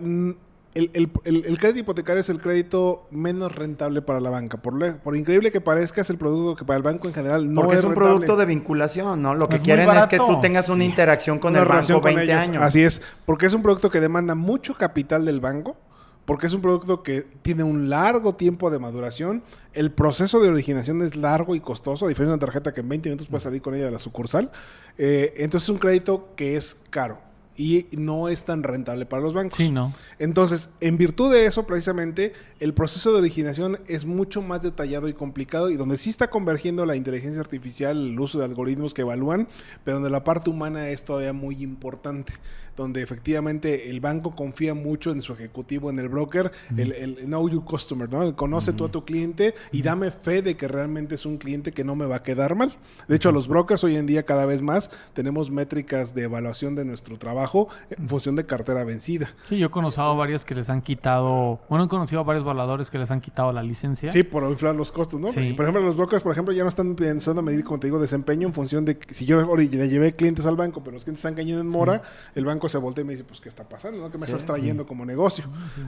el crédito hipotecario es el crédito menos rentable para la banca. Por increíble que parezca, es el producto que para el banco en general no Porque es un rentable. producto de vinculación, ¿no? Lo que Es muy quieren es que barato. tú tengas una interacción con Una el relación banco con 20 ellos. años. Así es, porque es un producto que demanda mucho capital del banco, porque es un producto que tiene un largo tiempo de maduración. El proceso de originación es largo y costoso, a diferencia de una tarjeta que en 20 minutos puedes salir con ella de la sucursal. Entonces es un crédito que es caro y no es tan rentable para los bancos. Sí, ¿no? Entonces, en virtud de eso, precisamente, el proceso de originación es mucho más detallado y complicado, y donde sí está convergiendo la inteligencia artificial, el uso de algoritmos que evalúan, pero donde la parte humana es todavía muy importante, donde efectivamente el banco confía mucho en su ejecutivo, en el broker, el know your customer, ¿no? El conoce tú a tu cliente y dame fe de que realmente es un cliente que no me va a quedar mal. De hecho, los brokers hoy en día cada vez más tenemos métricas de evaluación de nuestro trabajo en función de cartera vencida. Sí, yo he conocido a varios que les han quitado... Bueno, he conocido a varios evaluadores que les han quitado la licencia. Sí, por inflar los costos, ¿no? Sí. Y por ejemplo, los brokers, por ejemplo, ya no están pensando a medir, como te digo, desempeño en función de que si yo le llevé clientes al banco, pero los clientes están cayendo en mora, el banco se voltea y me dice, pues, ¿qué está pasando? ¿No? ¿Qué me estás trayendo como negocio?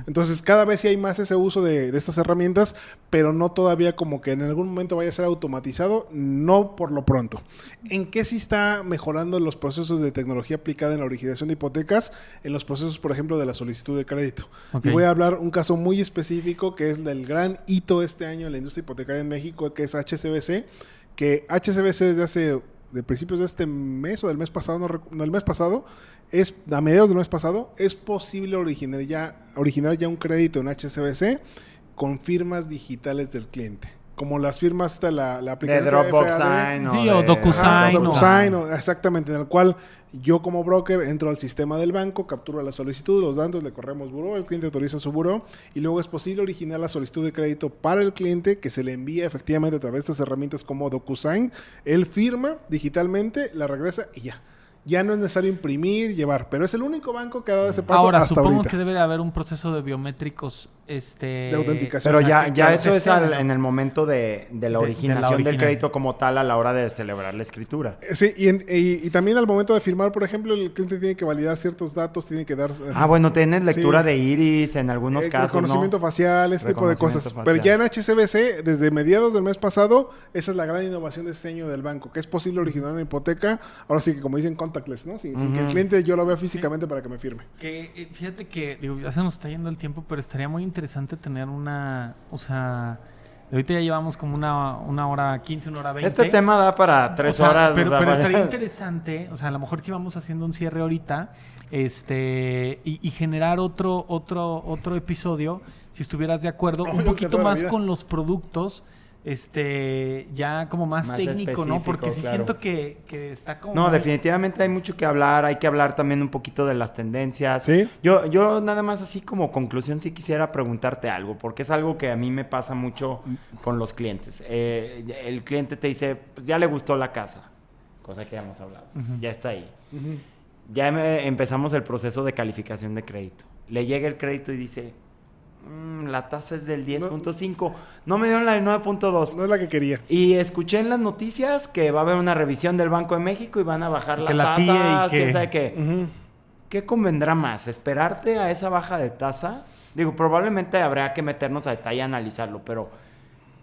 Entonces, cada vez sí hay más ese uso de estas herramientas, pero no todavía como que en algún momento vaya a ser automatizado, no por lo pronto. ¿En qué sí está mejorando los procesos de tecnología aplicada en la originación de hipotecas? En los procesos, por ejemplo, de la solicitud de crédito. Okay. Y voy a hablar un caso muy específico que es del gran hito este año en la industria hipotecaria en México, que es HSBC, que HSBC de principios de este mes o del mes pasado, no el mes pasado, a mediados del mes pasado, es posible originar ya un crédito en HSBC con firmas digitales del cliente. Como las firmas de la aplicación de Dropbox FAD. Sign Sí, o DocuSign. Ajá, o- DocuSign, exactamente, en el cual yo como broker entro al sistema del banco, capturo la solicitud, los datos, le corremos buró, el cliente autoriza su buró y luego es posible originar la solicitud de crédito para el cliente, que se le envía efectivamente a través de estas herramientas como DocuSign. Él firma digitalmente, la regresa y ya. Ya no es necesario imprimir, llevar, pero es el único banco que ha dado ese paso Ahora, hasta supongo ahorita. que debe de haber un proceso de biométricos De autenticación. Pero o sea, ya, que ya eso es sean, ¿no? en el momento de la De la originación del original. crédito como tal a la hora de celebrar la escritura. Sí, y también al momento de firmar, por ejemplo, el cliente tiene que validar ciertos datos, tiene que dar... Ah, bueno, tienes lectura Sí. de iris en algunos casos, reconocimiento ¿no? facial, ese tipo de cosas. Reconocimiento Pero ya facial. en HSBC, desde mediados del mes pasado, esa es la gran innovación de este año del banco, que es posible originar una hipoteca, ahora sí que como dicen, contactless, ¿no? Sin que el cliente yo lo vea físicamente para que me firme. Que fíjate que, digo, ya se nos está yendo el tiempo, pero estaría muy interesante tener una, o sea, Ahorita ya llevamos como una hora 15, una hora 20. Este tema da para 3 horas. Pero, o sea, pero para- estaría interesante, o sea, a lo mejor si vamos haciendo un cierre ahorita, y generar otro episodio, si estuvieras de acuerdo, un yo poquito toda la más vida. con los productos, ya como más Más técnico, ¿no? Porque sí específico, claro. siento que está como... No, muy- definitivamente hay mucho que hablar. Hay que hablar también un poquito de las tendencias. ¿Sí? Yo nada más así como conclusión sí quisiera preguntarte algo, porque es algo que a mí me pasa mucho con los clientes. El cliente te dice, pues ya le gustó la casa, cosa que ya hemos hablado, ya está ahí. Ya empezamos el proceso de calificación de crédito. Le llega el crédito y dice, la tasa es del 10.5, no me dieron la del 9.2. No es la que quería. Y escuché en las noticias que va a haber una revisión del Banco de México y van a bajar Que las la tía y tasas, que- quién sabe qué. ¿Qué convendrá más? ¿Esperarte a esa baja de tasa? Digo, probablemente habrá que meternos a detalle a analizarlo, pero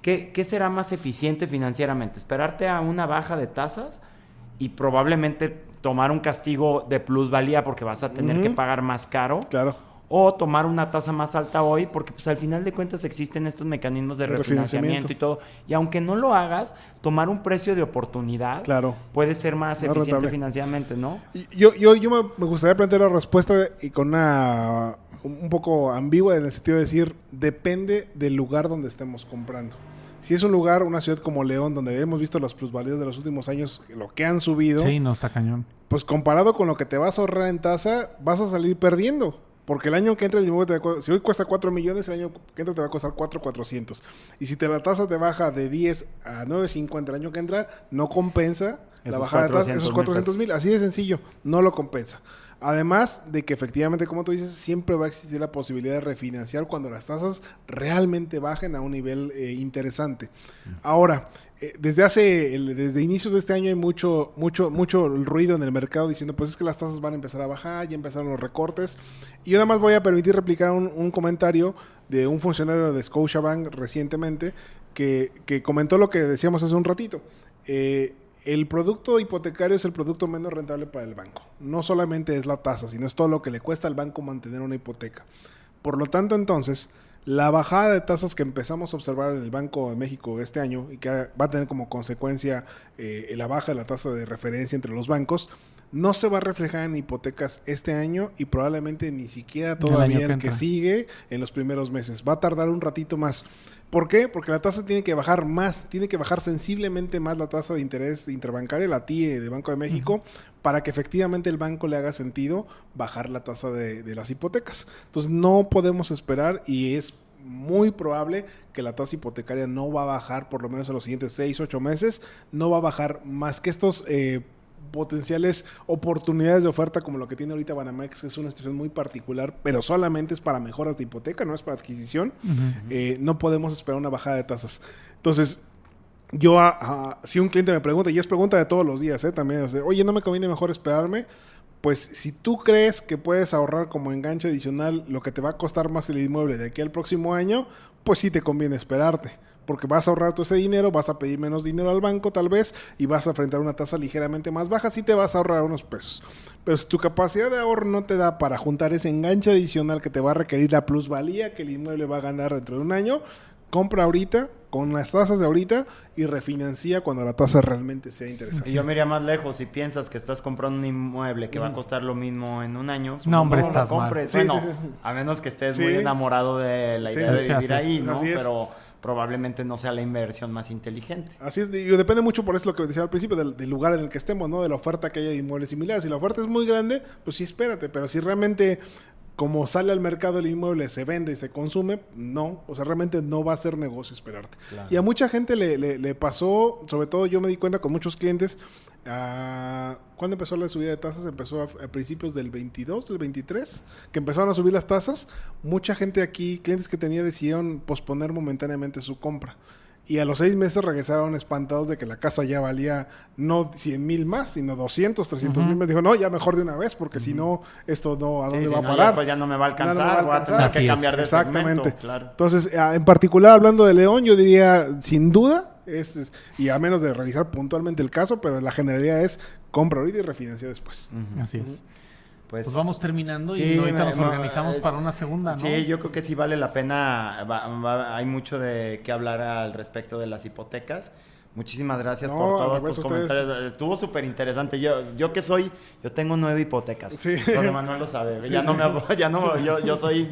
¿qué será más eficiente financieramente? ¿Esperarte a una baja de tasas y probablemente tomar un castigo de plusvalía porque vas a tener que pagar más caro? Claro. O tomar una tasa más alta hoy, porque pues al final de cuentas existen estos mecanismos de De refinanciamiento refinanciamiento. y todo. Y aunque no lo hagas, tomar un precio de oportunidad Claro. puede ser más Más eficiente rentable. financieramente, ¿no? Y yo me gustaría plantear la respuesta y con una un poco ambigua en el sentido de decir, depende del lugar donde estemos comprando. Si es un lugar, una ciudad como León, donde hemos visto las plusvalías de los últimos años, lo que han subido, Sí, no, está cañón. pues comparado con lo que te vas a ahorrar en tasa, vas a salir perdiendo. Porque el año que entra el inmueble, si hoy cuesta 4 millones, el año que entra te va a costar 4,400. Y si la tasa te baja de 10 a 9,50 el año que entra, no compensa la Esos bajada de tasa, 400,000 esos 400,000. Así de sencillo, no lo compensa. Además de que efectivamente, como tú dices, siempre va a existir la posibilidad de refinanciar cuando las tasas realmente bajen a un nivel interesante. Ahora, desde inicios de este año hay mucho ruido en el mercado diciendo, pues es que las tasas van a empezar a bajar, ya empezaron los recortes. Y yo nada más voy a permitir replicar un comentario de un funcionario de Scotiabank recientemente que comentó lo que decíamos hace un ratito. El producto hipotecario es el producto menos rentable para el banco. No solamente es la tasa, sino es todo lo que le cuesta al banco mantener una hipoteca. Por lo tanto, entonces, la bajada de tasas que empezamos a observar en el Banco de México este año y que va a tener como consecuencia la baja de la tasa de referencia entre los bancos, no se va a reflejar en hipotecas este año y probablemente ni siquiera todavía el que entra. sigue en los primeros meses. Va a tardar un ratito más. ¿Por qué? Porque la tasa tiene que bajar más, tiene que bajar sensiblemente más la tasa de interés interbancaria, la TIE de Banco de México, para que efectivamente el banco le haga sentido bajar la tasa de las hipotecas. Entonces no podemos esperar y es muy probable que la tasa hipotecaria no va a bajar por lo menos en los siguientes 6-8 meses, no va a bajar más que estos potenciales oportunidades de oferta como lo que tiene ahorita Banamex, que es una situación muy particular, pero solamente es para mejoras de hipoteca, no es para adquisición. No podemos esperar una bajada de tasas. Entonces, yo, si un cliente me pregunta, y es pregunta de todos los días, también, o sea, oye, ¿no me conviene mejor esperarme? Pues si tú crees que puedes ahorrar como enganche adicional lo que te va a costar más el inmueble de aquí al próximo año, pues sí te conviene esperarte. Porque vas a ahorrar todo ese dinero, vas a pedir menos dinero al banco tal vez y vas a enfrentar una tasa ligeramente más baja, sí te vas a ahorrar unos pesos. Pero si tu capacidad de ahorro no te da para juntar ese enganche adicional que te va a requerir la plusvalía que el inmueble va a ganar dentro de un año, compra ahorita con las tasas de ahorita y refinancia cuando la tasa realmente sea interesante. Y yo me iría más lejos. Si piensas que estás comprando un inmueble que va a costar lo mismo en un año, No, hombre, lo estás mal. compres. Sí, Bueno, sí. a menos que estés Sí. muy enamorado de la Sí. idea de Sí, vivir así es. ahí, ¿no? Así es. Pero probablemente no sea la inversión más inteligente. Así es, y depende mucho por eso lo que decía al principio, del lugar en el que estemos, ¿no? De la oferta que haya de inmuebles similares. Si la oferta es muy grande, pues sí, espérate, pero si realmente como sale al mercado el inmueble, se vende y se consume, no, o sea, realmente no va a ser negocio esperarte. Claro. Y a mucha gente le pasó, sobre todo yo me di cuenta con muchos clientes, ¿cuándo empezó la subida de tasas? Empezó a principios del 22, del 23, que empezaron a subir las tasas. Mucha gente aquí, clientes que tenía, decidieron posponer momentáneamente su compra. Y a los 6 meses regresaron espantados de que la casa ya valía no 100,000 más, sino 200, 300,000. Me dijo, no, ya mejor de una vez, porque si no, esto no, ¿a dónde Sí, va si a no, parar? Pues ya no me va a Ya no alcanzar, me va a voy a tener alcanzar. que Así cambiar de es. Exactamente. segmento. Claro. Entonces, en particular, hablando de León, yo diría, sin duda, y a menos de revisar puntualmente el caso, pero la generalidad es compra ahorita y refinancia después. Ujú. Así es. Pues vamos terminando sí, y ahorita nos organizamos para una segunda, ¿no? Sí, yo creo que sí vale la pena. Hay mucho de qué hablar al respecto de las hipotecas. Muchísimas gracias por todos tus comentarios. Estuvo súper interesante. Yo tengo 9 hipotecas. Sí. Don Manuel lo sabe. Sí,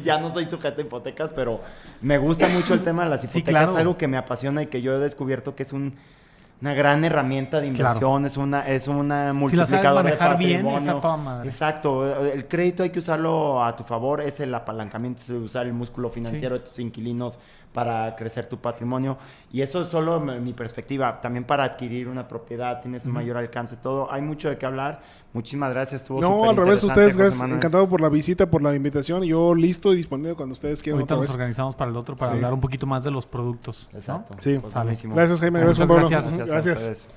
ya no soy sujeto a hipotecas, pero me gusta mucho el tema de las hipotecas. Sí, claro. Es algo que me apasiona y que yo he descubierto que es una gran herramienta de inversión, claro. es una Si la sabes multiplicador de manejar bien, patrimonio. es a toda madre. Exacto, el crédito hay que usarlo a tu favor, es el apalancamiento, es usar el músculo financiero de tus inquilinos para crecer tu patrimonio, y eso es solo mi perspectiva. También para adquirir una propiedad tienes un mayor alcance, todo, hay mucho de qué hablar. Muchísimas gracias, estuvo súper No, al revés, interesante, ustedes, José gracias, Manuel. encantado por la visita, por la invitación. Yo listo y disponible cuando ustedes quieran Ahorita otra nos vez. organizamos para el otro para Sí. hablar un poquito más de los productos, ¿no? Exacto. Sí. Pues buenísimo. Gracias, Jaime. Gracias, Muchas Juan Pablo. gracias. Gracias a Gracias. ustedes.